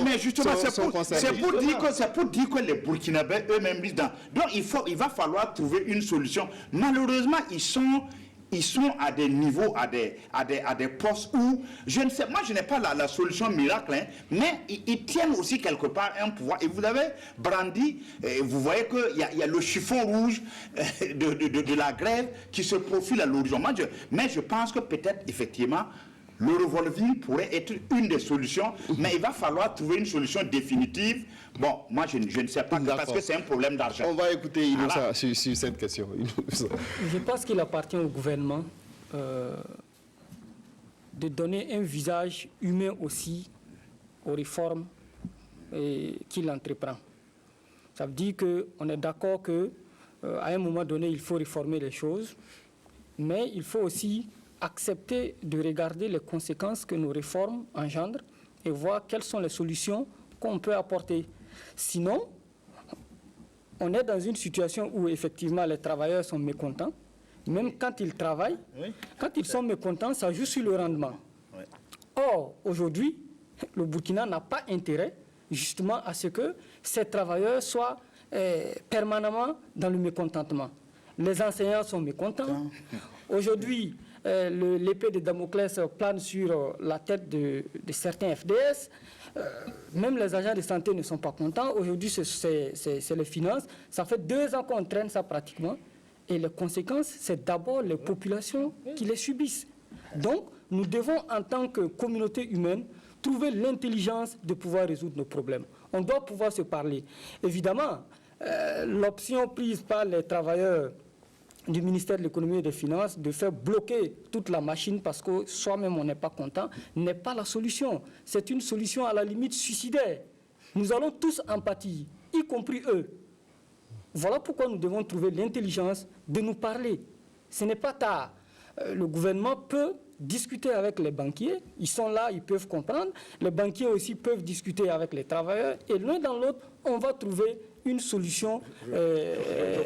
Mais justement, c'est pour dire que les Burkinabés eux-mêmes disent donc il va falloir trouver une solution. Malheureusement, ils sont à des niveaux, à des postes où, je ne sais, moi je n'ai pas la solution miracle, mais ils tiennent aussi quelque part un pouvoir. Et vous avez brandi, vous voyez qu'il y a le chiffon rouge de la grève qui se profile à l'horizon. Mais je pense que peut-être effectivement, Le revolving pourrait être une des solutions, mais il va falloir trouver une solution définitive. Bon, moi je ne sais pas, parce que c'est un problème d'argent. On va écouter Innocent sur cette question. Je pense qu'il appartient au gouvernement de donner un visage humain aussi aux réformes qu'il entreprend. Ça veut dire qu'on est d'accord qu'à un moment donné, il faut réformer les choses, mais il faut aussi accepter de regarder les conséquences que nos réformes engendrent et voir quelles sont les solutions qu'on peut apporter. Sinon, on est dans une situation où effectivement les travailleurs sont mécontents. Même quand ils travaillent, quand ils sont mécontents, ça joue sur le rendement. Or, aujourd'hui, le Burkina n'a pas intérêt justement à ce que ces travailleurs soient permanemment dans le mécontentement. Les enseignants sont mécontents. Aujourd'hui, l'épée de Damoclès plane sur la tête de certains FDS. Même les agents de santé ne sont pas contents. Aujourd'hui, c'est les finances. Ça fait 2 ans qu'on traîne ça pratiquement. Et les conséquences, c'est d'abord les populations qui les subissent. Donc, nous devons, en tant que communauté humaine, trouver l'intelligence de pouvoir résoudre nos problèmes. On doit pouvoir se parler. Évidemment, l'option prise par les travailleurs du ministère de l'économie et des finances de faire bloquer toute la machine parce que soi-même on n'est pas content, n'est pas la solution. C'est une solution à la limite suicidaire. Nous allons tous en pâtir, y compris eux. Voilà pourquoi nous devons trouver l'intelligence de nous parler. Ce n'est pas tard. Le gouvernement peut discuter avec les banquiers, ils sont là, ils peuvent comprendre. Les banquiers aussi peuvent discuter avec les travailleurs et l'un dans l'autre, on va trouver une solution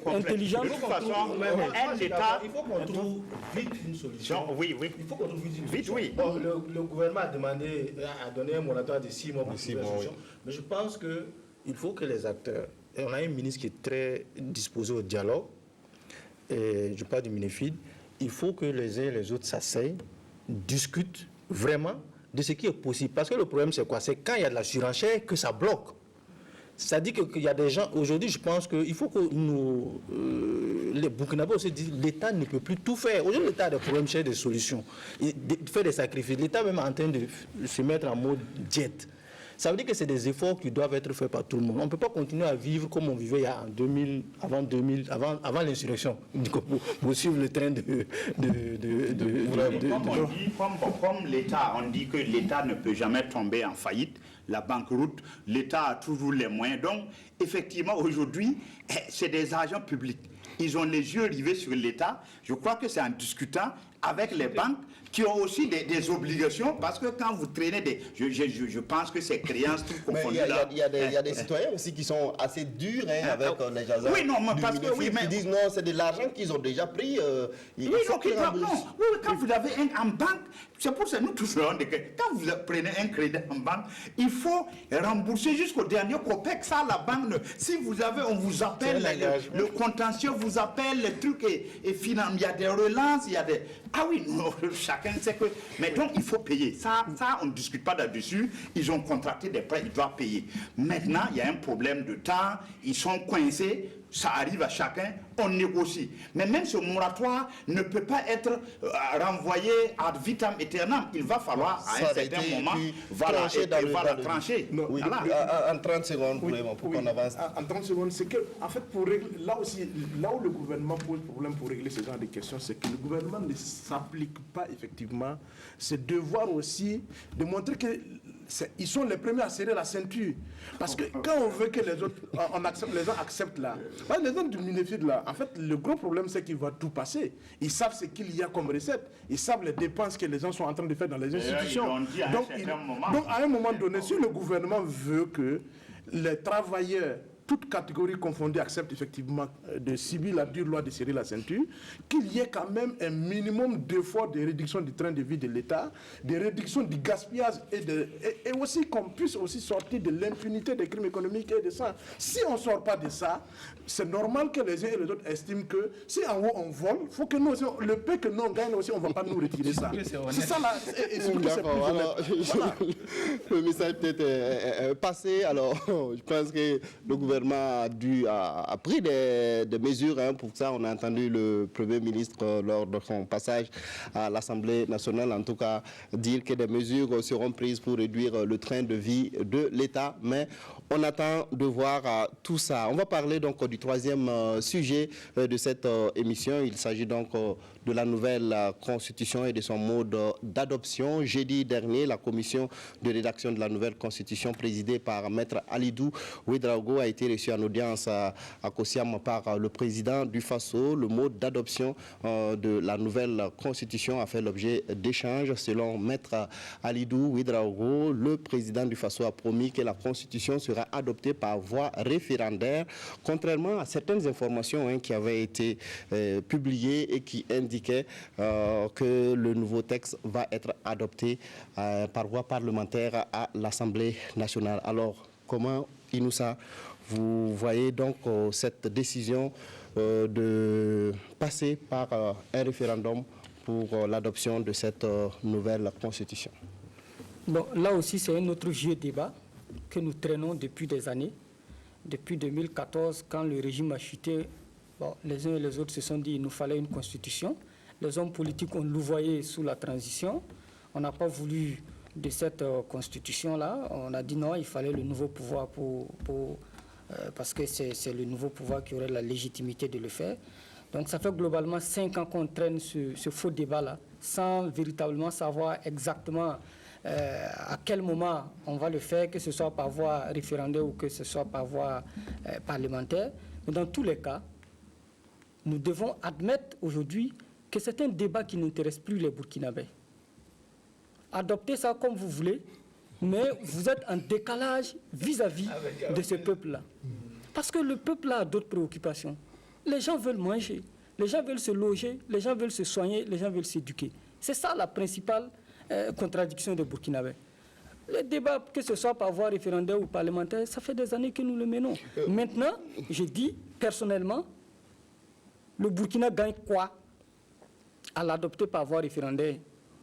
intelligente. De toute façon, il faut qu'on trouve vite une solution. Oui. Il faut qu'on trouve vite une Vite, solution. oui. Bon, le gouvernement a donné un moratoire de 6 mois pour trouver une solution. Mais je pense qu'il faut que les acteurs, et on a un ministre qui est très disposé au dialogue, et je parle du MINEFID, il faut que les uns et les autres s'asseyent, discutent vraiment de ce qui est possible. Parce que le problème, c'est quoi? C'est quand il y a de la surenchère que ça bloque. C'est-à-dire qu'il y a des gens, aujourd'hui, je pense qu'il faut que nous, les Burkinabés aussi disent, l'État ne peut plus tout faire. Aujourd'hui, l'État a des problèmes, cherche des solutions, fait des sacrifices. L'État même est en train de se mettre en mode diète. Ça veut dire que c'est des efforts qui doivent être faits par tout le monde. On ne peut pas continuer à vivre comme on vivait avant l'insurrection, pour suivre le train Comme l'État, on dit que l'État ne peut jamais tomber en faillite, la banqueroute, l'État a toujours les moyens. Donc, effectivement, aujourd'hui, c'est des agents publics. Ils ont les yeux rivés sur l'État. Je crois que c'est en discutant avec les banques qui ont aussi des obligations, parce que quand vous traînez des... Je pense que c'est créances tout confondues là. Il y a des citoyens aussi qui sont assez durs avec les agents. Oui, non, mais parce que... Oui, mais... Qui disent non, c'est de l'argent qu'ils ont déjà pris. Quand vous avez en banque, c'est pour ça que nous tous, quand vous prenez un crédit en banque, il faut rembourser jusqu'au dernier copec. Ça, la banque, si vous avez, on vous appelle, le contentieux vous appelle, les trucs, et finalement, il y a des relances, il y a des... Ah oui, non, chacun sait que... Mais donc, il faut payer. Ça on ne discute pas là-dessus. Ils ont contracté des prêts, ils doivent payer. Maintenant, il y a un problème de temps, ils sont coincés, ça arrive à chacun, on négocie. Mais même ce moratoire ne peut pas être renvoyé ad vitam aeternam. Il va falloir, à un certain moment, trancher. Oui, en 30 secondes, pour qu'on avance. En 30 secondes, c'est que, en fait, pour régler, là où le gouvernement pose problème pour régler ce genre de questions, c'est que le gouvernement ne s'applique pas effectivement ses devoirs aussi de montrer que ils sont les premiers à serrer la ceinture. Parce que quand on veut que les autres, les gens acceptent là, les gens du MINEFID là, en fait, le gros problème c'est qu'il va tout passer. Ils savent ce qu'il y a comme recette. Ils savent les dépenses que les gens sont en train de faire dans les institutions. Donc à un moment donné, si le gouvernement veut que les travailleurs, toutes catégories confondues, acceptent effectivement de subir la dure loi de serrer la ceinture, qu'il y ait quand même un minimum d'efforts de réduction du train de vie de l'État, de réduction du gaspillage et aussi qu'on puisse aussi sortir de l'impunité des crimes économiques et de ça. Si on ne sort pas de ça, c'est normal que les uns et les autres estiment que si en haut on vole, il faut que nous aussi, le peu que nous on gagne aussi, on ne va pas nous retirer ça. C'est ça là. Le message peut-être passé. Alors, je pense que le gouvernement gouvernement a pris des mesures pour ça. On a entendu le Premier ministre lors de son passage à l'Assemblée nationale, en tout cas, dire que des mesures seront prises pour réduire le train de vie de l'État. Mais on attend de voir tout ça. On va parler donc du troisième sujet de cette émission. Il s'agit donc de la nouvelle constitution et de son mode d'adoption. Jeudi dernier, la commission de rédaction de la nouvelle constitution présidée par Maître Alidou Ouedraogo a été reçue en audience à Kosiam par le président du Faso. Le mode d'adoption de la nouvelle constitution a fait l'objet d'échanges. Selon Maître Alidou Ouedraogo, le président du Faso a promis que la constitution sera adoptée par voie référendaire, contrairement à certaines informations qui avaient été publiées et qui indiquaient que le nouveau texte va être adopté par voie parlementaire à l'Assemblée nationale. Alors, comment, Inoussa, vous voyez donc cette décision de passer par un référendum pour l'adoption de cette nouvelle constitution? Bon, là aussi, c'est un autre vieux débat que nous traînons depuis des années. Depuis 2014, quand le régime a chuté, les uns et les autres se sont dit qu'il nous fallait une constitution. Les hommes politiques ont louvoyé sous la transition. On n'a pas voulu de cette constitution-là. On a dit non, il fallait le nouveau pouvoir parce que c'est le nouveau pouvoir qui aurait la légitimité de le faire. Donc ça fait globalement 5 ans qu'on traîne ce faux débat-là, sans véritablement savoir exactement à quel moment on va le faire, que ce soit par voie référendaire ou que ce soit par voie parlementaire. Mais dans tous les cas, nous devons admettre aujourd'hui que c'est un débat qui n'intéresse plus les Burkinabés. Adoptez ça comme vous voulez, mais vous êtes en décalage vis-à-vis de ce peuple-là. Parce que le peuple a d'autres préoccupations. Les gens veulent manger, les gens veulent se loger, les gens veulent se soigner, les gens veulent s'éduquer. C'est ça la principale contradiction des Burkinabés. Le débat, que ce soit par voie référendaire ou parlementaire, ça fait des années que nous le menons. Maintenant, je dis personnellement, le Burkina gagne quoi à l'adopter par voie référendaire,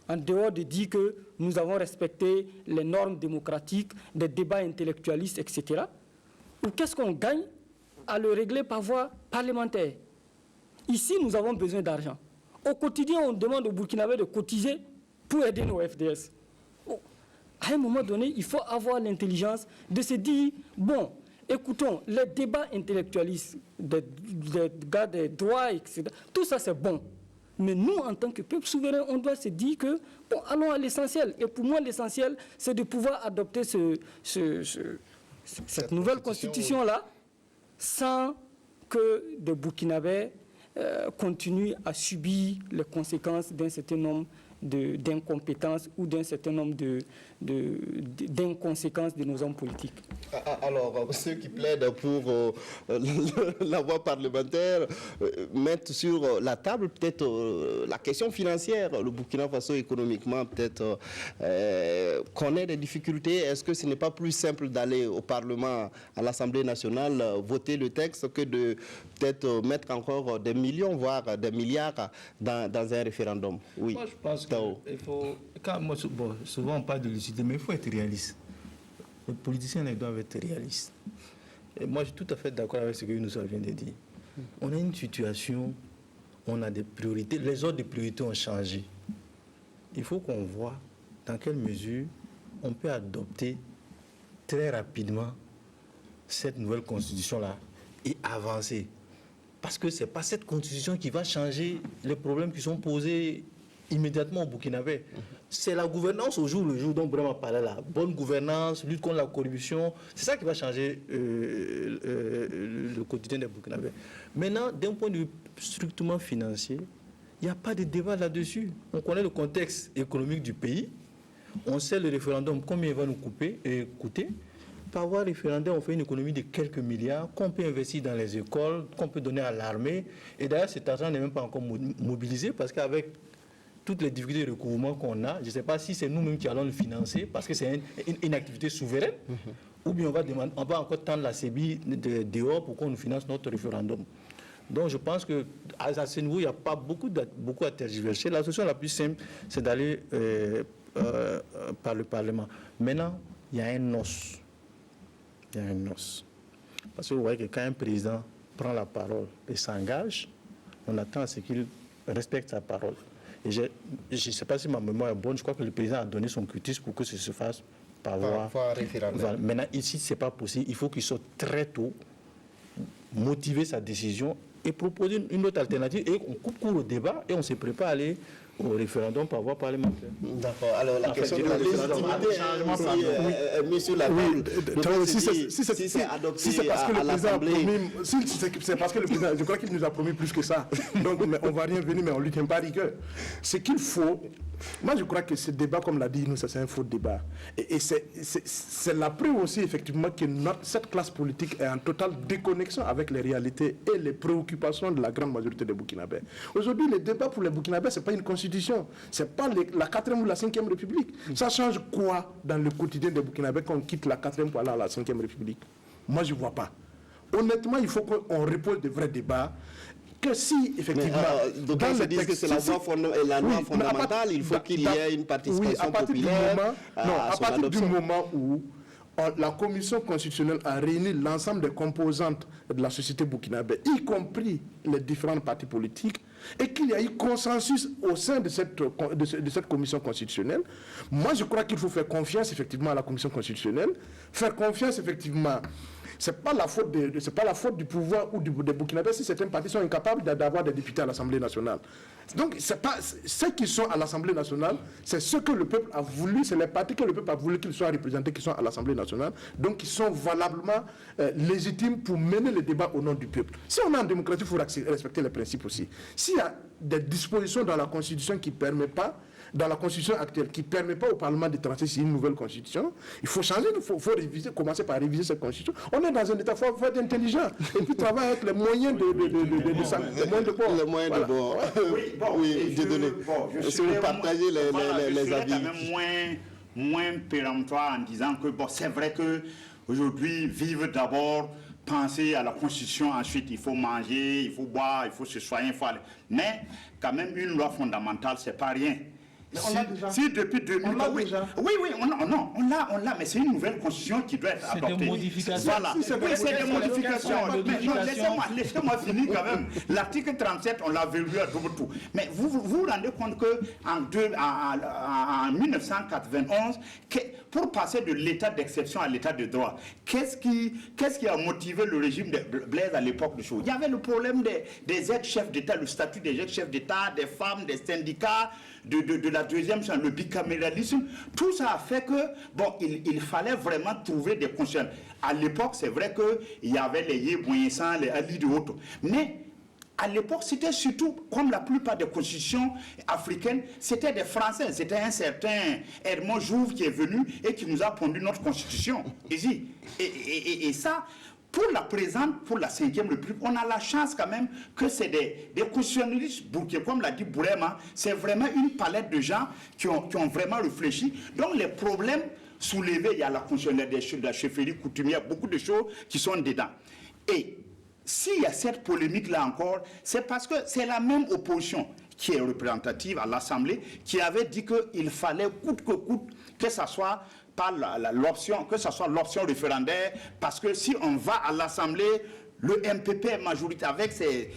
en dehors de dire que nous avons respecté les normes démocratiques, des débats intellectualistes, etc. Ou qu'est-ce qu'on gagne à le régler par voie parlementaire? Ici, nous avons besoin d'argent. Au quotidien, on demande aux Burkinabés de cotiser pour aider nos FDS. À un moment donné, il faut avoir l'intelligence de se dire, bon, écoutons, les débats intellectualistes, des gars des droits, etc., tout ça c'est bon. Mais nous, en tant que peuple souverain, on doit se dire que, bon, allons à l'essentiel. Et pour moi, l'essentiel, c'est de pouvoir adopter cette nouvelle constitution-là, sans que des Burkinabés continuent à subir les conséquences d'un certain nombre d'incompétences ou d'un certain nombre d'inconséquences de nos hommes politiques. Alors, ceux qui plaident pour la voie parlementaire mettent sur la table peut-être la question financière. Le Burkina Faso économiquement peut-être connaît des difficultés. Est-ce que ce n'est pas plus simple d'aller au Parlement, à l'Assemblée nationale, voter le texte que de peut-être mettre encore des millions, voire des milliards dans un référendum? Oui. Moi, je pense qu'il faut... souvent on parle de lucidité, mais il faut être réaliste. Les politiciens doivent être réalistes. Et moi, je suis tout à fait d'accord avec ce que nous vient de dire. On a une situation, on a des priorités, les ordres de priorités ont changé. Il faut qu'on voit dans quelle mesure on peut adopter très rapidement cette nouvelle constitution-là et avancer. Parce que ce n'est pas cette constitution qui va changer les problèmes qui sont posés immédiatement au Burkinabé. C'est la gouvernance au jour le jour dont vraiment parlait là. Bonne gouvernance, lutte contre la corruption, c'est ça qui va changer le quotidien des Burkinabés. Maintenant, d'un point de vue strictement financier, il n'y a pas de débat là-dessus. On connaît le contexte économique du pays, on sait le référendum, combien il va nous coûter. Par voie référendaire, on fait une économie de quelques milliards qu'on peut investir dans les écoles, qu'on peut donner à l'armée. Et d'ailleurs, cet argent n'est même pas encore mobilisé parce qu'avec toutes les difficultés de recouvrement qu'on a, je ne sais pas si c'est nous-mêmes qui allons le financer parce que c'est une activité souveraine, ou bien on va encore tendre la CEBI dehors pour qu'on nous finance notre référendum. Donc je pense qu'à ce niveau, il n'y a pas beaucoup à tergiverser. La solution la plus simple, c'est d'aller par le Parlement. Maintenant, il y a un os. Parce que vous voyez que quand un président prend la parole et s'engage, on attend à ce qu'il respecte sa parole. Et je ne sais pas si ma mémoire est bonne, je crois que le président a donné son cutis pour que ça se fasse par voie référendaire. Voilà. Maintenant, ici, ce n'est pas possible. Il faut qu'il sorte très tôt, motiver sa décision et proposer une autre alternative. Et on coupe court au débat et on se prépare à aller au référendum par voie parlementaire. D'accord. Alors, la question de la légitimité est mise sur la table. Si c'est adopté à l'Assemblée... C'est parce que le président, je crois qu'il nous a promis plus que ça. Donc, on ne va rien venir, mais on ne lui tient pas rigueur. Ce qu'il faut... Moi, je crois que ce débat, comme l'a dit nous, c'est un faux débat. Et c'est la preuve aussi, effectivement, que cette classe politique est en totale déconnexion avec les réalités et les préoccupations de la grande majorité des Burkinabés. Aujourd'hui, le débat pour les Burkinabés, ce n'est pas une constitution. Ce n'est pas la 4e ou la 5e République. Ça change quoi dans le quotidien des Burkinabés quand on quitte la 4e pour aller à la 5e République? Moi, je ne vois pas. Honnêtement, il faut qu'on repose de vrais débats. Que si, effectivement... Donc, on se dit que c'est la loi fondamentale, il faut qu'il y ait une participation populaire à partir du moment où la Commission constitutionnelle a réuni l'ensemble des composantes de la société burkinabé, y compris les différentes partis politiques, et qu'il y a eu consensus au sein de cette Commission constitutionnelle. Moi, je crois qu'il faut faire confiance, effectivement, à la Commission constitutionnelle, faire confiance, effectivement... Ce n'est pas la faute du pouvoir ou des Burkinabés si certains partis sont incapables d'avoir des députés à l'Assemblée nationale. Donc, ceux qui sont à l'Assemblée nationale, c'est ce que le peuple a voulu, c'est les partis que le peuple a voulu qu'ils soient représentés, qui sont à l'Assemblée nationale, donc ils sont valablement légitimes pour mener le débat au nom du peuple. Si on est en démocratie, il faut respecter les principes aussi. S'il y a des dispositions dans la Constitution qui ne permettent pas, dans la Constitution actuelle, qui ne permet pas au Parlement de trancher sur une nouvelle Constitution, il faut changer, il faut réviser, commencer par réviser cette Constitution. On est dans un État, il faut être intelligent et puis travailler avec les moyens de bord. Les moyens de bord. Oui, désolé. Si vous partagez les avis. Je suis quand même moins péremptoire en disant que bon, c'est vrai qu'aujourd'hui, vivre d'abord, penser à la Constitution, ensuite il faut manger, il faut boire, il faut se soigner, il faut aller. Mais quand même, une loi fondamentale, c'est pas rien. Si depuis 2000... Oui, on l'a, mais c'est une nouvelle constitution qui doit être adoptée. C'est des modifications. Voilà. C'est des modifications. Laissez-moi finir quand même. L'article 37, on l'a verrouillé à double tour. Mais vous vous rendez compte qu'en 1991, pour passer de l'état d'exception à l'état de droit, qu'est-ce qui a motivé le régime de Blaise à l'époque de Chou? Il y avait le problème des aides-chefs d'État, le statut des aides-chefs d'État, des femmes, des syndicats, de la deuxième chambre, le bicaméralisme. Tout ça a fait que, bon, il fallait vraiment trouver des constitutions. À l'époque, c'est vrai qu'il y avait les Yébouinsan, les Ali de Haute. Mais à l'époque, c'était surtout, comme la plupart des constitutions africaines, c'était des Français. C'était un certain Edmond Jouve qui est venu et qui nous a pondu notre constitution. Ici. Et ça... Pour la présente, pour la 5e République, on a la chance quand même que c'est des constitutionnalistes, comme l'a dit Bourema, c'est vraiment une palette de gens qui ont vraiment réfléchi. Donc les problèmes soulevés, il y a la constitutionnalité de la chefferie coutumière, beaucoup de choses qui sont dedans. Et s'il y a cette polémique-là encore, c'est parce que c'est la même opposition qui est représentative à l'Assemblée qui avait dit qu'il fallait coûte que coûte que ça soit pas l'option, que ce soit l'option référendaire, parce que si on va à l'Assemblée, le MPP est majoritaire avec ces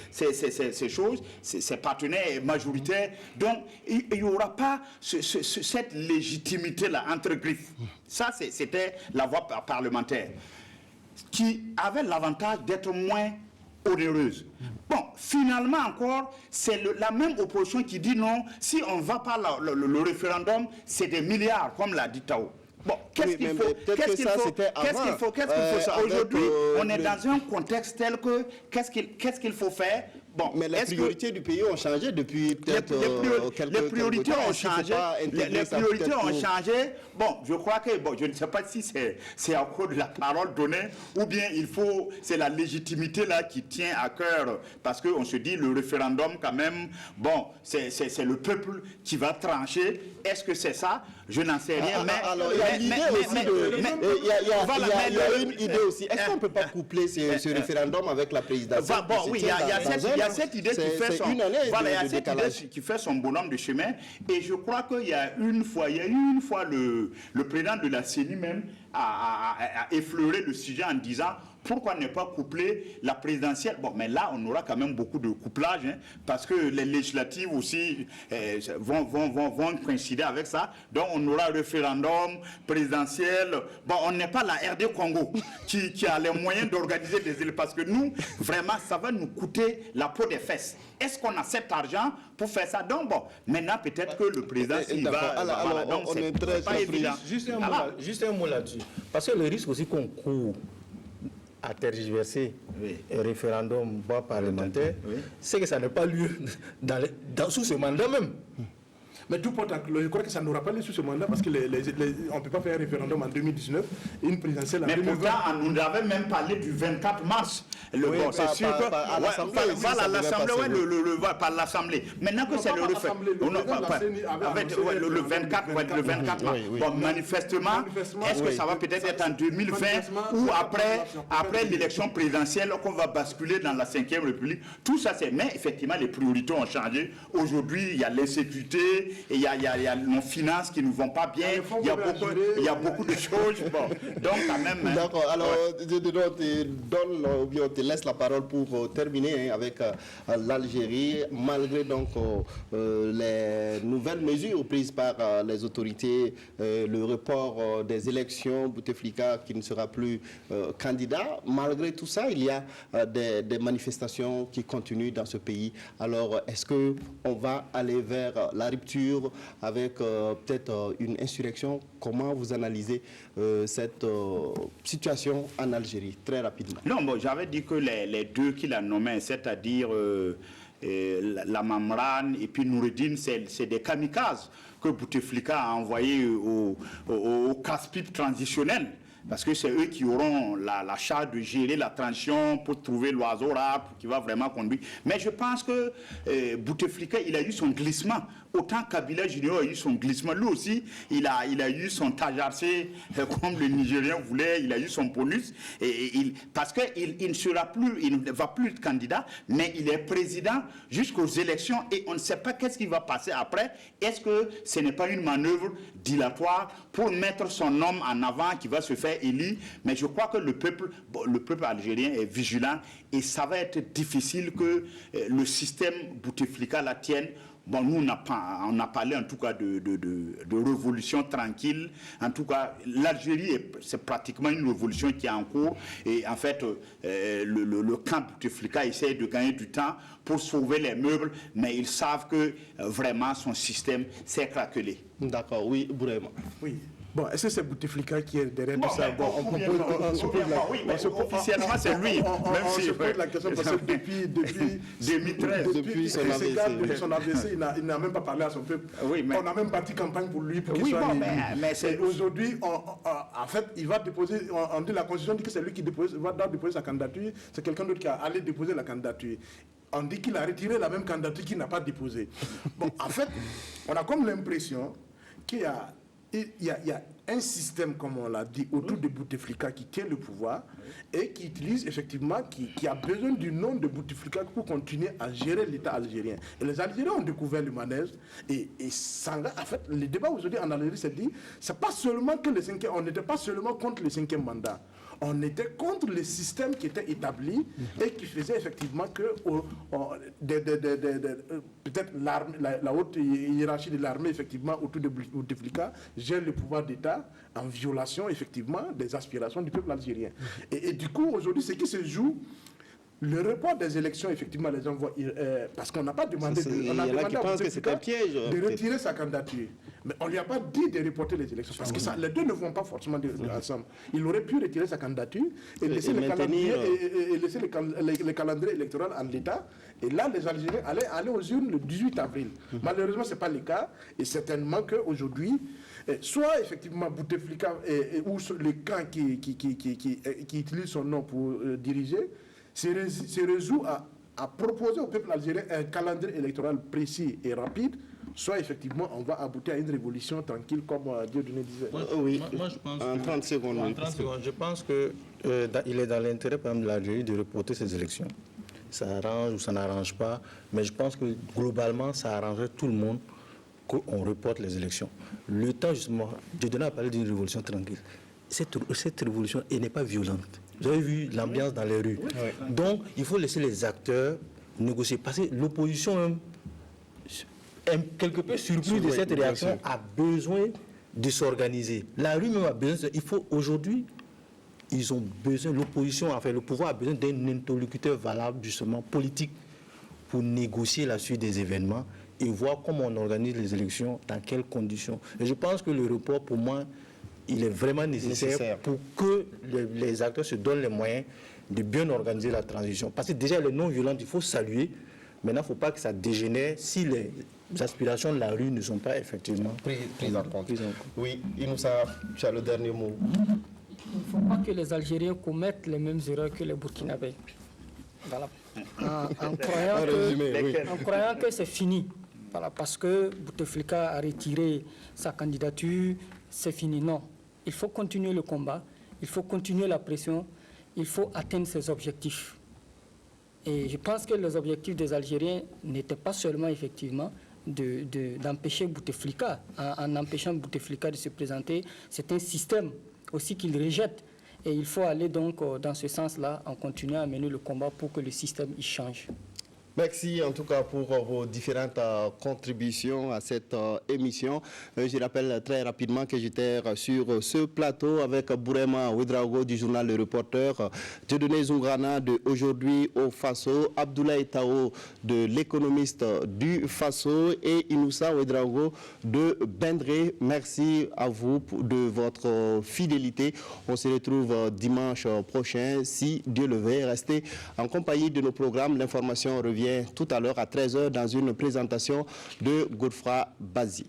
choses, ses partenaires majoritaires, donc il n'y aura pas cette légitimité-là entre griffes. Ça, c'était la voie parlementaire, qui avait l'avantage d'être moins onéreuse. Bon, finalement encore, c'est la même opposition qui dit non, si on ne va pas le référendum, c'est des milliards, comme l'a dit Tao. Bon, qu'est-ce qu'il faut faire? Aujourd'hui, on est dans un contexte tel que, qu'est-ce qu'il faut faire? Bon, mais les priorités du pays ont changé depuis peut-être les priorités ont changé. Les priorités ont changé. Bon, je crois que, bon, je ne sais pas si c'est à cause de la parole donnée ou bien c'est la légitimité là qui tient à cœur, parce qu'on se dit le référendum quand même, bon, c'est le peuple qui va trancher. Est-ce que c'est ça? Je n'en sais rien. Alors, il y a l'idée aussi il y a une idée aussi. Est-ce qu'on ne peut pas coupler ce référendum avec la présidentielle? Bon, oui, il y a cette idée qui fait son bonhomme de chemin. Et je crois qu'il y a eu une fois le président de la CENI même à effleurer le sujet en disant pourquoi ne pas coupler la présidentielle. Bon, mais là, on aura quand même beaucoup de couplage, hein, parce que les législatives aussi vont coïncider avec ça. Donc, on aura référendum présidentiel. Bon, on n'est pas la RD Congo qui a les moyens d'organiser des élections, parce que nous, vraiment, ça va nous coûter la peau des fesses. Est-ce qu'on a cet argent pour faire ça? Donc, bon, maintenant, peut-être que le président, s'il va... Alors, donc, c'est pas évident. Juste un mot là-dessus. Parce que le risque aussi qu'on court à tergiverser un référendum parlementaire, c'est que ça n'a pas lieu sous ce mandat même. Mais tout porte à clore. Je crois que ça n'aura pas lieu sous ce mandat parce qu'on ne peut pas faire un référendum en 2019 et une présidentielle en 2020. Mais pourtant, on nous avait même parlé du 24 mars. C'est sûr que à l'Assemblée. Par l'Assemblée. Maintenant que c'est le référendum. Le 24 mars. Bon, manifestement, est-ce que ça va peut-être être en 2020 ou après l'élection présidentielle qu'on va basculer dans la 5e République? Tout ça, c'est... Mais effectivement, les priorités ont changé. Aujourd'hui, il y a l'insécurité. Et il y a nos finances qui ne vont pas bien, il y a beaucoup de choses. Bon, donc quand même... D'accord, alors on te laisse la parole pour terminer avec l'Algérie, malgré donc les nouvelles mesures prises par les autorités, le report des élections, Bouteflika qui ne sera plus candidat. Malgré tout ça, il y a des manifestations qui continuent dans ce pays. Alors, est-ce qu'on va aller vers la rupture avec peut-être une insurrection? Comment vous analysez cette situation en Algérie, très rapidement? Non, bon, j'avais dit que les deux qu'il a nommés, c'est-à-dire la Mamran et puis Noureddine, c'est des kamikazes que Bouteflika a envoyés au casse-pipe transitionnel. Parce que c'est eux qui auront la charge de gérer la transition pour trouver l'oiseau rare qui va vraiment conduire. Mais je pense que Bouteflika, il a eu son glissement. Autant Kabila Junior a eu son glissement. Lui aussi, il a eu son tajarcé, comme le Nigérien voulait, il a eu son bonus. Parce qu'il ne va plus être candidat, mais il est président jusqu'aux élections et on ne sait pas qu'est-ce qui va passer après. Est-ce que ce n'est pas une manœuvre dilatoire pour mettre son homme en avant qui va se faire élire? Mais je crois que le peuple algérien est vigilant et ça va être difficile que le système Bouteflika la tienne. Bon, nous, on a parlé en tout cas de révolution tranquille. En tout cas, l'Algérie, c'est pratiquement une révolution qui est en cours. Et en fait, le camp Bouteflika essaie de gagner du temps pour sauver les meubles, mais ils savent que vraiment son système s'est craquelé. D'accord, oui, vraiment. Oui. Bon, est-ce que c'est Bouteflika qui est derrière tout ça? Bon, officiellement, c'est lui. Même si je pose la question parce que depuis 2013, depuis son AVC, il n'a même pas parlé à son peuple. Oui, mais... On a même bâti campagne pour lui, pour qu'il soit élu. Aujourd'hui, en fait, il va déposer, on dit la Constitution dit que c'est lui qui va déposer sa candidature, c'est quelqu'un d'autre qui a allé déposer la candidature. On dit qu'il a retiré la même candidature qu'il n'a pas déposée. Bon, en fait, on a comme l'impression qu'il y a un système, comme on l'a dit, autour de Bouteflika qui tient le pouvoir et qui utilise effectivement, qui a besoin du nom de Bouteflika pour continuer à gérer l'État algérien. Et les Algériens ont découvert le manège et en fait, le débat aujourd'hui en Algérie s'est dit, c'est pas seulement que on n'était pas seulement contre le 5e mandat. On était contre le système qui était établi et qui faisait effectivement que peut-être la haute hiérarchie de l'armée, effectivement, autour de Bouteflika, gère le pouvoir d'État en violation, effectivement, des aspirations du peuple algérien. Et du coup, aujourd'hui, ce qui se joue, le report des élections, effectivement, les gens voient... parce qu'on n'a pas demandé... On a demandé à Bouteflika de retirer sa candidature. Mais on ne lui a pas dit de reporter les élections. Parce que les deux ne vont pas forcément ensemble. Il aurait pu retirer sa candidature et laisser le calendrier électoral en l'état. Et là, les Algériens allaient aller aux urnes le 18 avril. Malheureusement, ce n'est pas le cas. Et certainement qu'aujourd'hui, soit effectivement Bouteflika ou le camp qui utilise son nom pour diriger, se résout à proposer au peuple algérien un calendrier électoral précis et rapide, soit effectivement on va aboutir à une révolution tranquille comme Dieudonné disait. Moi je pense en 30 secondes. Je pense qu'il est dans l'intérêt par exemple de l'Algérie de reporter ces élections. Ça arrange ou ça n'arrange pas, mais je pense que globalement ça arrangerait tout le monde qu'on reporte les élections. Le temps justement, Dieudonné a parlé d'une révolution tranquille. cette révolution n'est pas violente. Vous avez vu l'ambiance dans les rues. Donc, il faut laisser les acteurs négocier. Parce que l'opposition, quelque peu surpris de cette réaction, a besoin de s'organiser. La rue même a besoin. Il faut aujourd'hui, ils ont besoin, l'opposition, enfin le pouvoir a besoin d'un interlocuteur valable, justement, politique, pour négocier la suite des événements et voir comment on organise les élections, dans quelles conditions. Et je pense que le report, pour moi, il est vraiment nécessaire pour que les acteurs se donnent les moyens de bien organiser la transition. Parce que déjà, les non-violentes, il faut saluer. Maintenant, il ne faut pas que ça dégénère si les aspirations de la rue ne sont pas effectivement prises en compte. Oui, Inoussa, tu as le dernier mot. Il ne faut pas que les Algériens commettent les mêmes erreurs que les Burkinabés. Voilà. En croyant que c'est fini. Voilà, parce que Bouteflika a retiré sa candidature, c'est fini. Non. Il faut continuer le combat, il faut continuer la pression, il faut atteindre ses objectifs. Et je pense que les objectifs des Algériens n'étaient pas seulement effectivement d'empêcher Bouteflika. En empêchant Bouteflika de se présenter, c'est un système aussi qu'il rejette. Et il faut aller donc dans ce sens-là, en continuant à mener le combat pour que le système y change. Merci en tout cas pour vos différentes contributions à cette émission. Je rappelle très rapidement que j'étais sur ce plateau avec Bourema Ouedraogo du journal Le Reporter, Dieudonné Zoungrana de Aujourd'hui au Faso, Abdoulaye Tao de l'économiste du Faso et Inoussa Ouedraogo de Bendré. Merci à vous de votre fidélité. On se retrouve dimanche prochain si Dieu le veut. Restez en compagnie de nos programmes. L'information revient tout à l'heure à 13h dans une présentation de Godefroy Bazi.